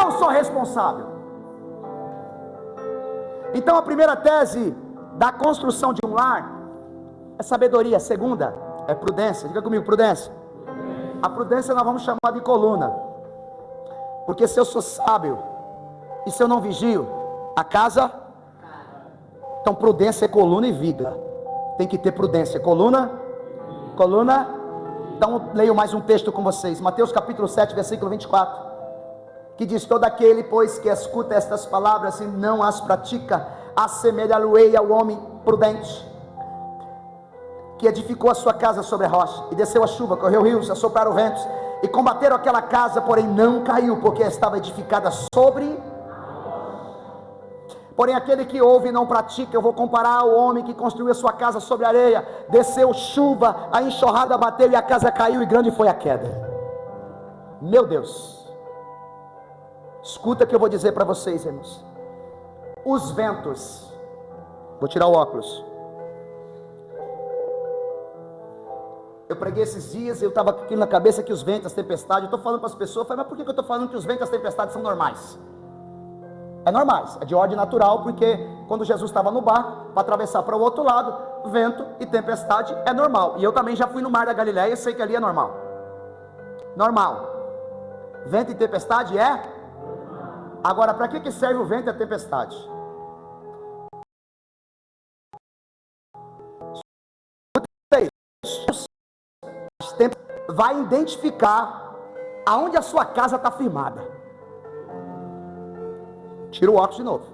Eu sou responsável. Então a primeira tese da construção de um lar é sabedoria. A segunda é prudência. Diga comigo, prudência. A prudência nós vamos chamar de coluna, porque se eu sou sábio e se eu não vigio, a casa... Então prudência é coluna e viga. Tem que ter prudência. Coluna. Então leio mais um texto com vocês. Mateus capítulo 7, versículo 24. Que diz: todo aquele, pois, que escuta estas palavras e não as pratica, assemelha-lo-ei ao homem prudente, que edificou a sua casa sobre a rocha, e desceu a chuva, correu rios, assopraram ventos, e combateram aquela casa, porém não caiu, porque estava edificada sobre... Porém aquele que ouve e não pratica, eu vou comparar ao homem que construiu a sua casa sobre areia. Desceu chuva, a enxurrada bateu e a casa caiu, e grande foi a queda. Meu Deus, escuta o que eu vou dizer para vocês, irmãos. Os ventos, vou tirar o óculos. Eu preguei esses dias e eu estava aqui na cabeça que os ventos, as tempestades, eu estou falando para as pessoas, eu falei, mas por que eu estou falando que os ventos e as tempestades são normais? É normais, é de ordem natural, porque quando Jesus estava no barco, para atravessar para o outro lado, vento e tempestade é normal. E eu também já fui no mar da Galileia e sei que ali é normal. Normal. Vento e tempestade é? Agora, para que serve o vento e a tempestade? Vai identificar aonde a sua casa está firmada. Tira o óculos de novo.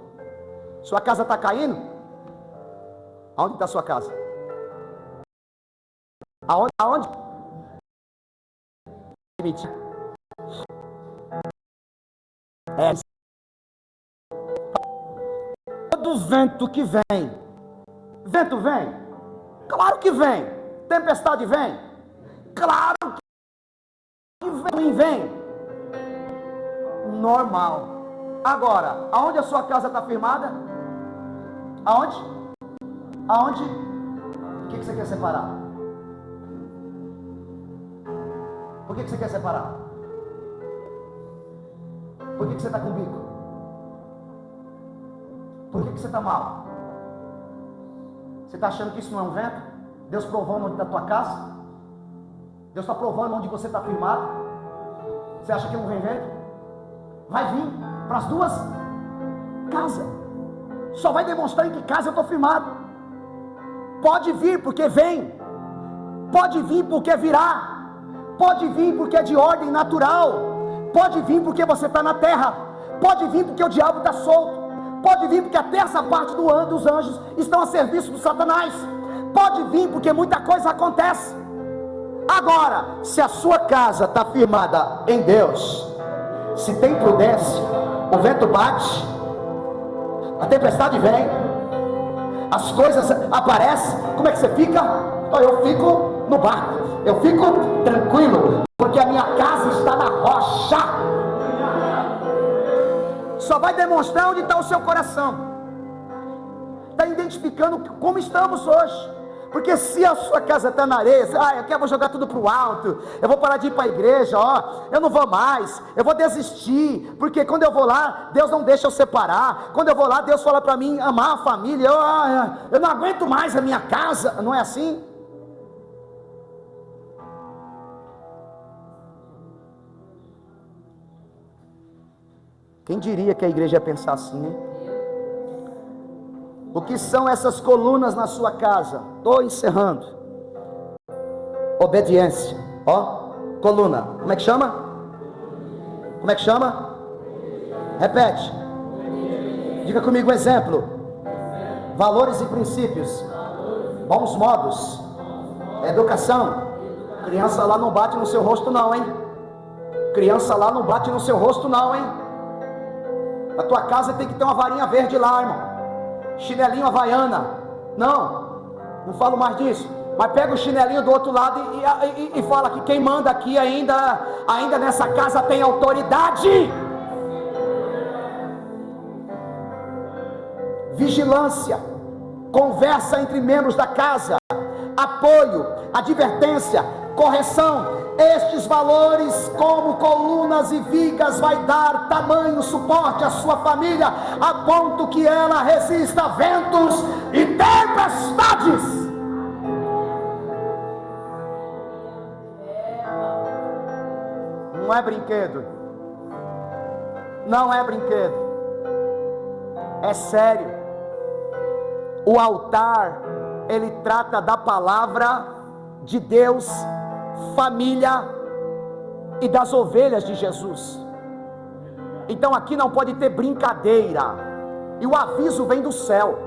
Sua casa está caindo? Aonde está a sua casa? Aonde? o vento que vem. Vento vem? Claro que vem. Tempestade vem? Claro que vem. Normal. Agora, aonde a sua casa está firmada? Aonde? Aonde? O que você quer separar? Por que você quer separar? Por que você está com bico? Por que você está mal? Você está achando que isso não é um vento? Deus provando onde está a tua casa? Deus está provando onde você está firmado? Você acha que não vem vento? Vai vir para as duas casas. Só vai demonstrar em que casa eu estou firmado. Pode vir porque vem. Pode vir porque virá. Pode vir porque é de ordem natural. Pode vir porque você está na terra. Pode vir porque o diabo está solto. Pode vir porque a terça parte dos anjos estão a serviço do Satanás. Pode vir porque muita coisa acontece. Agora, se a sua casa está firmada em Deus, se tem prudência, o vento bate, a tempestade vem, as coisas aparecem, como é que você fica? Eu fico no barco, eu fico tranquilo, porque a minha casa está na rocha. Só vai demonstrar onde está o seu coração. Está identificando como estamos hoje. Porque se a sua casa está na areia, eu vou jogar tudo para o alto, eu vou parar de ir para a igreja, eu não vou mais, eu vou desistir, porque quando eu vou lá, Deus não deixa eu separar, quando eu vou lá, Deus fala para mim amar a família, eu não aguento mais a minha casa, não é assim? Quem diria que a igreja ia pensar assim, hein? O que são essas colunas na sua casa? Estou encerrando. Obediência. Coluna. Como é que chama? Como é que chama? Repete. Diga comigo um exemplo. Valores e princípios. Bons modos. Educação. Criança lá não bate no seu rosto não, hein? Criança lá não bate no seu rosto não, hein? A tua casa tem que ter uma varinha verde lá, irmão. Chinelinho havaiana. Não falo mais disso. Mas pega o chinelinho do outro lado e fala que quem manda aqui ainda nessa casa tem autoridade. Vigilância. Conversa entre membros da casa. Apoio, advertência, correção. Estes valores, como colunas e vigas, vai dar tamanho suporte à sua família, a ponto que ela resista a ventos e tempestades. Não é brinquedo. Não é brinquedo. É sério. O altar, ele trata da palavra de Deus, família e das ovelhas de Jesus. Então aqui não pode ter brincadeira. E o aviso vem do céu.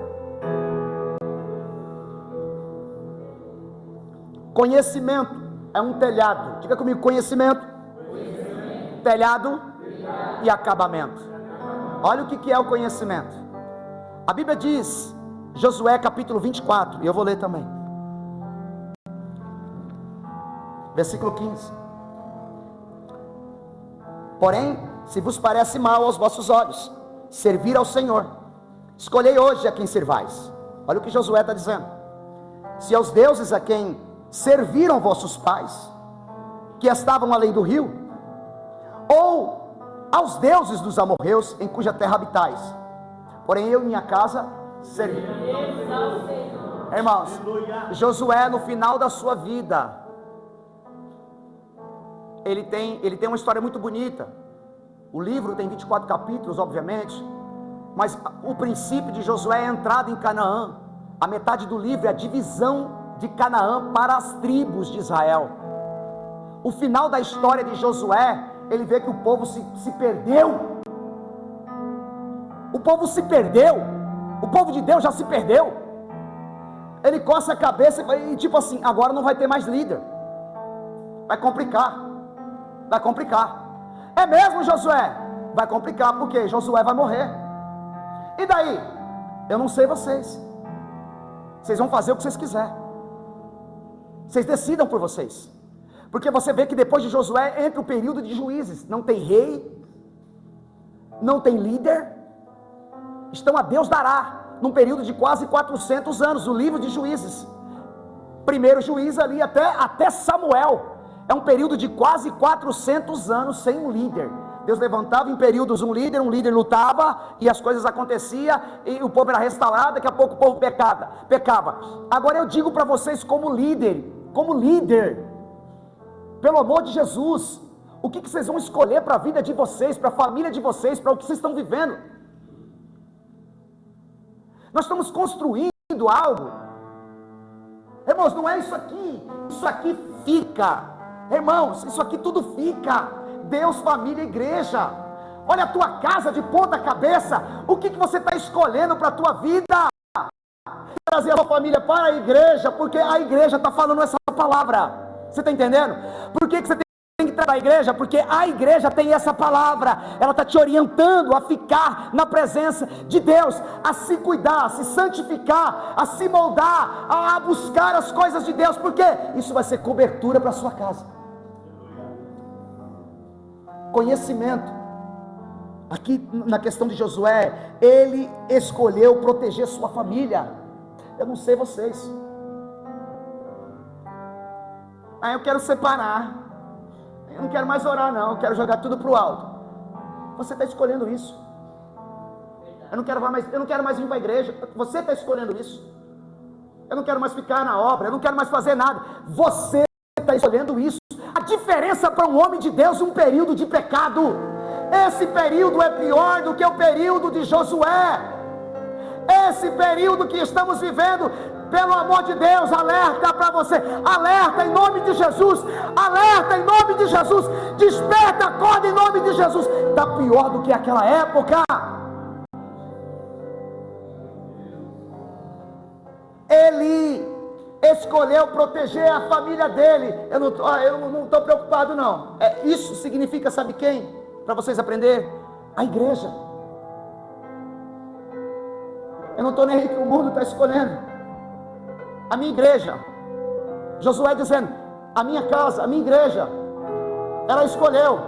Conhecimento é um telhado. Diga comigo, conhecimento. Telhado e acabamento. Olha o que é o conhecimento. A Bíblia diz, Josué capítulo 24, e eu vou ler também. Versículo 15. Porém, se vos parece mal aos vossos olhos servir ao Senhor, escolhei hoje a quem servais. Olha o que Josué está dizendo. Se aos deuses a quem serviram vossos pais, que estavam além do rio, ou aos deuses dos amorreus, em cuja terra habitais. Porém eu e minha casa serviremos. Irmãos, Josué no final da sua vida, ele tem uma história muito bonita. O livro tem 24 capítulos, obviamente, mas o princípio de Josué é a entrada em Canaã. A metade do livro é a divisão de Canaã para as tribos de Israel. O final da história de Josué, ele vê que o povo se perdeu. O povo se perdeu. O povo de Deus já se perdeu. Ele coça a cabeça e tipo assim, agora não vai ter mais líder. Vai complicar. Vai complicar. É mesmo, Josué? Vai complicar, porque Josué vai morrer. E daí? Eu não sei vocês. Vocês vão fazer o que vocês quiserem. Vocês decidam por vocês. Porque você vê que depois de Josué entra o período de juízes. Não tem rei, não tem líder. Estão a Deus dará, num período de quase 400 anos, o livro de Juízes. Primeiro juiz ali até Samuel. É um período de quase 400 anos sem um líder. Deus levantava em períodos um líder lutava e as coisas aconteciam e o povo era restaurado. Daqui a pouco o povo pecava. Agora eu digo para vocês como líder, pelo amor de Jesus, o que vocês vão escolher para a vida de vocês, para a família de vocês, para o que vocês estão vivendo? Nós estamos construindo algo, irmãos, não é isso aqui fica, irmãos, isso aqui tudo fica. Deus, família, igreja. Olha a tua casa de ponta cabeça. O que você está escolhendo para a tua vida? Trazer a tua família para a igreja, porque a igreja está falando essa palavra. Você está entendendo? Por que você tem que trazer a igreja? Porque a igreja tem essa palavra. Ela está te orientando a ficar na presença de Deus, a se cuidar, a se santificar, a se moldar, a buscar as coisas de Deus, porque isso vai ser cobertura para a sua casa. Conhecimento. Aqui na questão de Josué, ele escolheu proteger sua família. Eu não sei vocês. Eu quero separar. Eu não quero mais orar não, eu quero jogar tudo para o alto. Você está escolhendo isso. Eu não quero mais vir para a igreja. Você está escolhendo isso. Eu não quero mais ficar na obra, eu não quero mais fazer nada. Você está escolhendo isso. A diferença para um homem de Deus, um período de pecado. Esse período é pior do que o período de Josué. Esse período que estamos vivendo, pelo amor de Deus, alerta para você, alerta em nome de Jesus, alerta em nome de Jesus, desperta, acorda em nome de Jesus. Está pior do que aquela época. Ele escolheu proteger a família dele. Eu não estou preocupado não. Isso significa, sabe quem? Para vocês aprenderem, a igreja. Eu não estou nem aí que o mundo está escolhendo. A minha igreja. Josué dizendo, a minha casa, a minha igreja, ela escolheu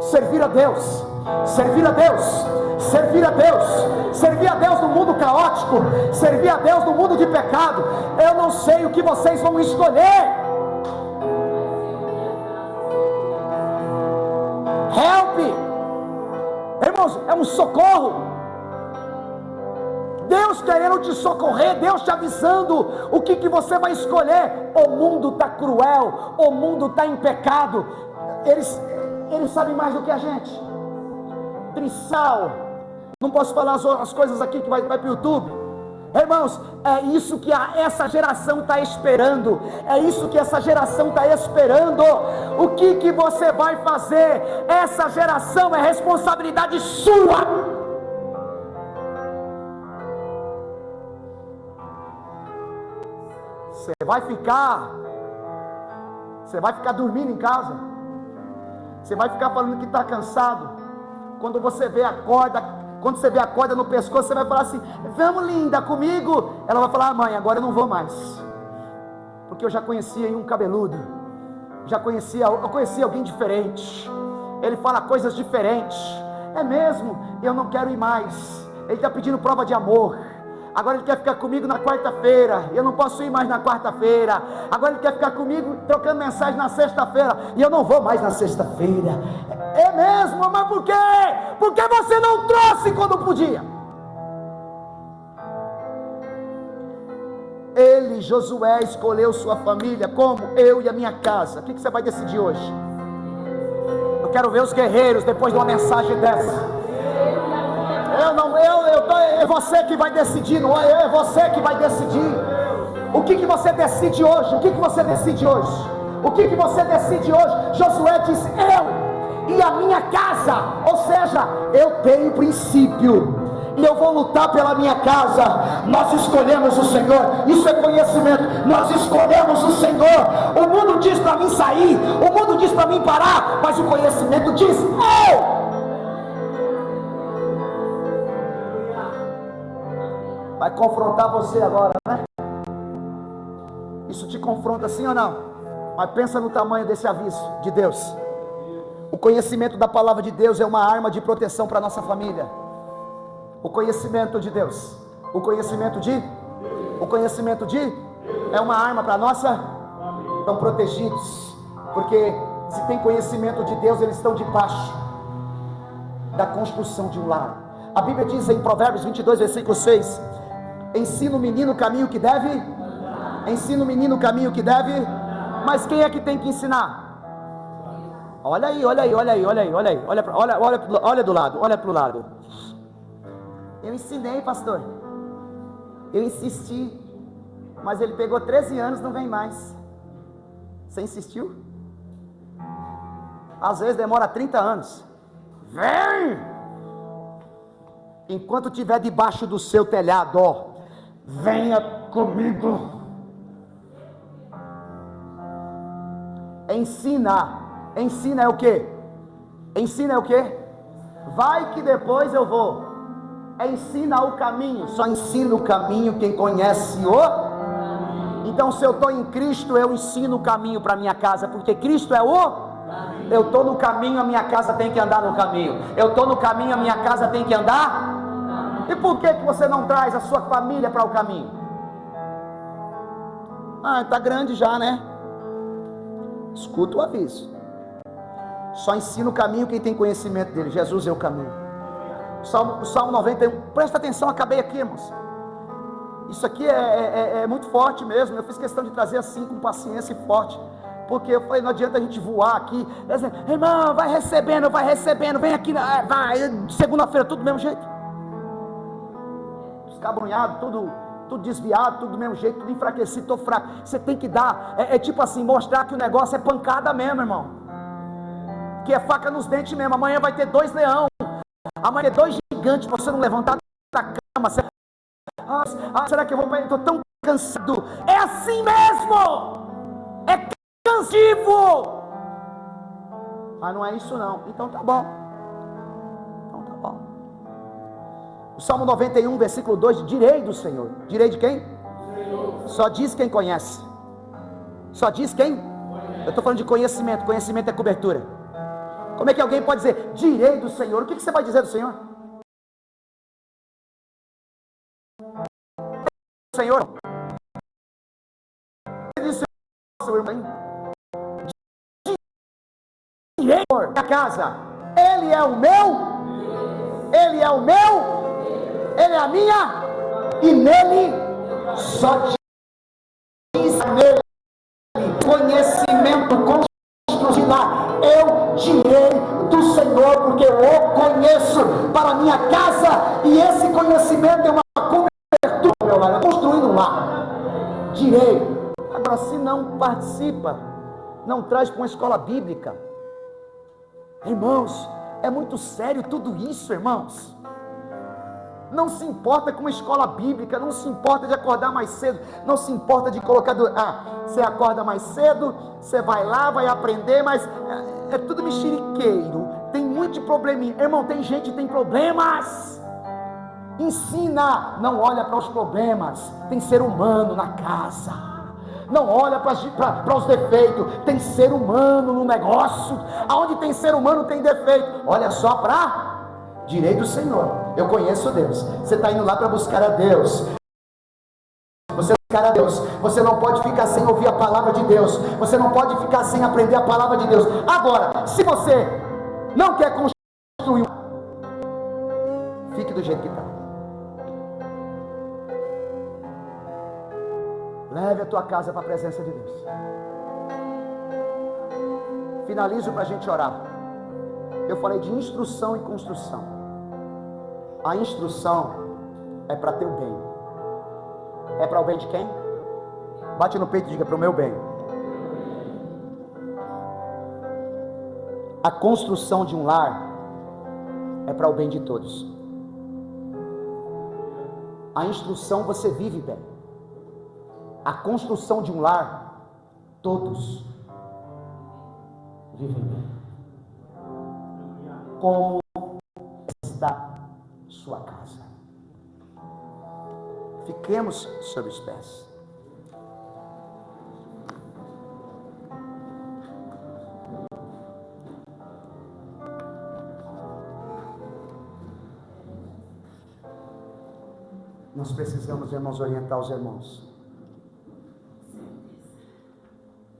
servir a Deus, servir a Deus, servir a Deus, servir a Deus no mundo caótico, servir a Deus no mundo de pecado. Eu não sei o que vocês vão escolher. Help, irmãos, é um socorro. Deus querendo te socorrer, Deus te avisando o que você vai escolher. O mundo está cruel, o mundo está em pecado. Eles sabem mais do que a gente. Trissal, não posso falar as coisas aqui que vai para o YouTube. Irmãos, é isso que essa geração está esperando. É isso que essa geração está esperando. O que você vai fazer? Essa geração é responsabilidade sua. Você vai ficar dormindo em casa. Você vai ficar falando que está cansado. Quando você vê a corda no pescoço, você vai falar assim: vamos, linda, comigo. Ela vai falar: mãe, agora eu não vou mais, porque eu já conhecia um cabeludo, eu conhecia alguém diferente, ele fala coisas diferentes. É mesmo? Eu não quero ir mais. Ele está pedindo prova de amor. Agora ele quer ficar comigo na quarta-feira, e eu não posso ir mais na quarta-feira. Agora ele quer ficar comigo trocando mensagem na sexta-feira, e eu não vou mais na sexta-feira. É mesmo? Mas por quê? Porque você não trouxe quando podia. Ele, Josué, escolheu sua família, como eu e a minha casa. O que você vai decidir hoje? Eu quero ver os guerreiros depois de uma mensagem dessa. É você que vai decidir, não é? É você que vai decidir. O que você decide hoje? O que você decide hoje? O que você decide hoje? Josué disse: eu e a minha casa. Ou seja, eu tenho princípio e eu vou lutar pela minha casa. Nós escolhemos o Senhor. Isso é conhecimento. Nós escolhemos o Senhor. O mundo diz para mim sair, o mundo diz para mim parar, mas o conhecimento diz: eu. Vai confrontar você agora, né? Isso te confronta, sim ou não? Mas pensa no tamanho desse aviso de Deus. O conhecimento da palavra de Deus é uma arma de proteção para a nossa família. O conhecimento de Deus. O conhecimento de é uma arma para a nossa. Estão protegidos. Porque se tem conhecimento de Deus, eles estão debaixo da construção de um lar. A Bíblia diz em Provérbios 22, versículo 6: ensina o menino o caminho que deve. Ensina o menino o caminho que deve. Mas quem é que tem que ensinar? Olha aí, olha do lado, olha para o lado. Eu ensinei, pastor. Eu insisti. Mas ele pegou 13 anos, não vem mais. Você insistiu? Às vezes demora 30 anos. Vem! Enquanto estiver debaixo do seu telhado, ó, venha comigo. Ensina é o quê? Ensina é o quê? Vai que depois eu vou. Ensina o caminho. Só ensina o caminho quem conhece o. Então, se eu estou em Cristo, eu ensino o caminho para minha casa, porque Cristo é o. Eu estou no caminho, a minha casa tem que andar no caminho. Eu estou no caminho, a minha casa tem que andar. E por que você não traz a sua família para o caminho? Ah, está grande já, né? Escuta o aviso. Só ensina o caminho quem tem conhecimento dele. Jesus é o caminho. O Salmo 91. Presta atenção, acabei aqui, irmãos. Isso aqui é muito forte mesmo. Eu fiz questão de trazer assim com paciência e forte. Porque eu falei, não adianta a gente voar aqui. Irmão, vai recebendo. Vem aqui, vai. Segunda-feira, tudo do mesmo jeito. Escabrunhado, tudo desviado, tudo do mesmo jeito, tudo enfraquecido, tô fraco. Você tem que dar, tipo assim, mostrar que o negócio é pancada mesmo, irmão. Que é faca nos dentes mesmo. Amanhã vai ter 2 leão. Amanhã tem 2 gigantes pra você não levantar da cama. Será que eu vou? Eu tô tão cansado. É assim mesmo. É cansativo. Mas não é isso não. Então tá bom. O Salmo 91, versículo 2, direi do Senhor. Direi de quem? Só diz quem conhece. Só diz quem? Eu estou falando de conhecimento. Conhecimento é cobertura. Como é que alguém pode dizer, direi do Senhor? O que você vai dizer do Senhor? Senhor? Direi da casa. Ele é o meu. Ele é o meu. Ele é a minha, e nele só diz nele conhecimento construído. Eu direi do Senhor, porque eu o conheço para a minha casa, e esse conhecimento é uma cobertura do meu lar, construindo um lar. Direi. Agora, se não participa, não traz para uma escola bíblica, irmãos, é muito sério tudo isso, irmãos. Não se importa com uma escola bíblica, não se importa de acordar mais cedo, não se importa de colocar você acorda mais cedo, você vai lá, vai aprender, mas é tudo mexeriqueiro, tem muito probleminha, irmão, tem gente que tem problemas. Ensina, não olha para os problemas, tem ser humano na casa, não olha para os defeitos, tem ser humano no negócio, aonde tem ser humano tem defeito, olha só para direito do Senhor. Eu conheço Deus. Você está indo lá para buscar a Deus. Você buscar a Deus. Você não pode ficar sem ouvir a palavra de Deus. Você não pode ficar sem aprender a palavra de Deus. Agora, se você não quer construir, fique do jeito que está. Leve a tua casa para a presença de Deus. Finalizo para a gente orar. Eu falei de instrução e construção. A instrução é para teu bem. É para o bem de quem? Bate no peito e diga, para o meu bem. A construção de um lar é para o bem de todos. A instrução você vive bem. A construção de um lar, todos vivem bem. Como está sua casa? Fiquemos sobre os pés. Nós precisamos, irmãos, orientar os irmãos.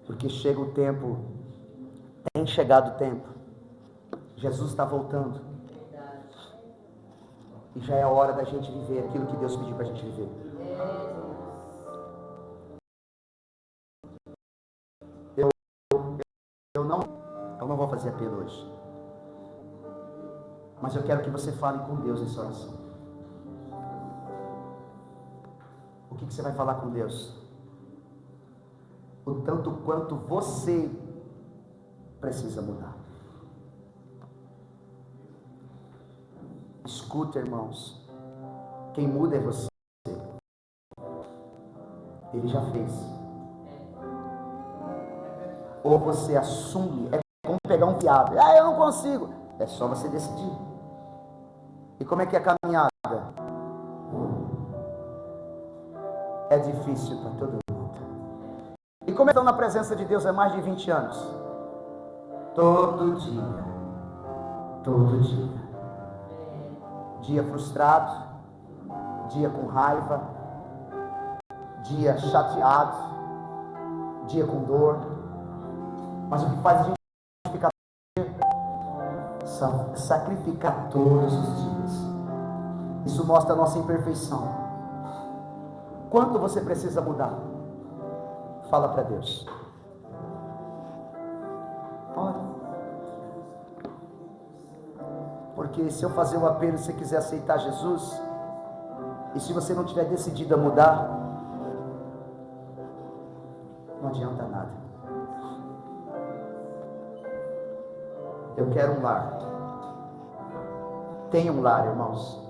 Porque chega o tempo, tem chegado o tempo. Jesus está voltando. E já é a hora da gente viver aquilo que Deus pediu para a gente viver. Eu não vou fazer apelo hoje. Mas eu quero que você fale com Deus nessa oração. O que você vai falar com Deus? O tanto quanto você precisa mudar. Escuta, irmãos. Quem muda é você. Ele já fez. Ou você assume. É como pegar um fiado. Eu não consigo. É só você decidir. E como é que é a caminhada? É difícil para todo mundo. E como estão na presença de Deus há mais de 20 anos? Todo dia. Todo dia. Dia frustrado, dia com raiva, dia chateado, dia com dor. Mas o que faz a gente ficar sacrificar todos os dias. Isso mostra a nossa imperfeição. Quanto você precisa mudar? Fala para Deus. Ora. Porque se eu fazer o apelo e você quiser aceitar Jesus, e se você não tiver decidido a mudar, não adianta nada. Eu quero um lar. Tenha um lar, irmãos.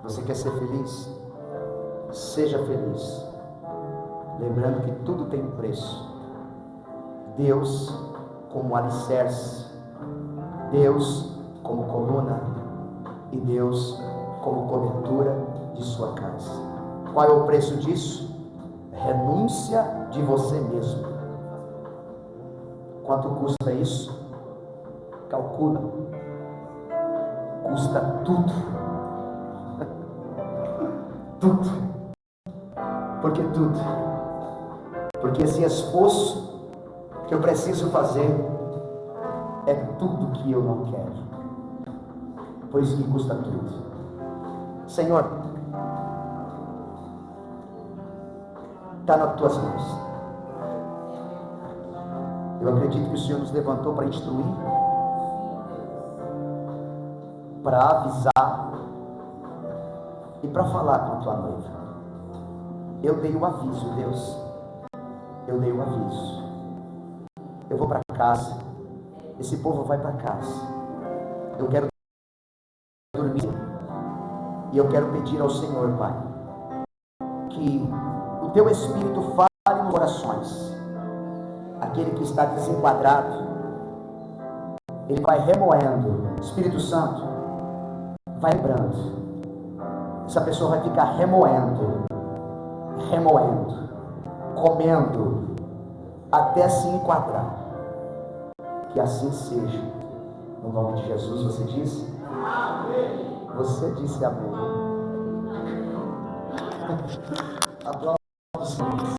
Você quer ser feliz? Seja feliz. Lembrando que tudo tem um preço. Deus como alicerce. Deus como coluna e Deus como cobertura de sua casa. Qual é o preço disso? Renúncia de você mesmo. Quanto custa isso? Calcula. Custa tudo. Tudo. Por que tudo? Porque esse esforço que eu preciso fazer é tudo que eu não quero. Por isso que custa tudo. Senhor, está nas tuas mãos. Eu acredito que o Senhor nos levantou para instruir, para avisar e para falar com a tua noiva. Eu dei o aviso, Deus. Eu dei o aviso. Eu vou para casa. Esse povo vai para casa. Eu quero dormir. E eu quero pedir ao Senhor, Pai, que o teu Espírito fale nos corações. Aquele que está desenquadrado, ele vai remoendo. Espírito Santo, vai lembrando. Essa pessoa vai ficar remoendo, comendo, até se enquadrar. Que assim seja. No nome de Jesus, você disse? Amém. Você disse amém. Aplausos.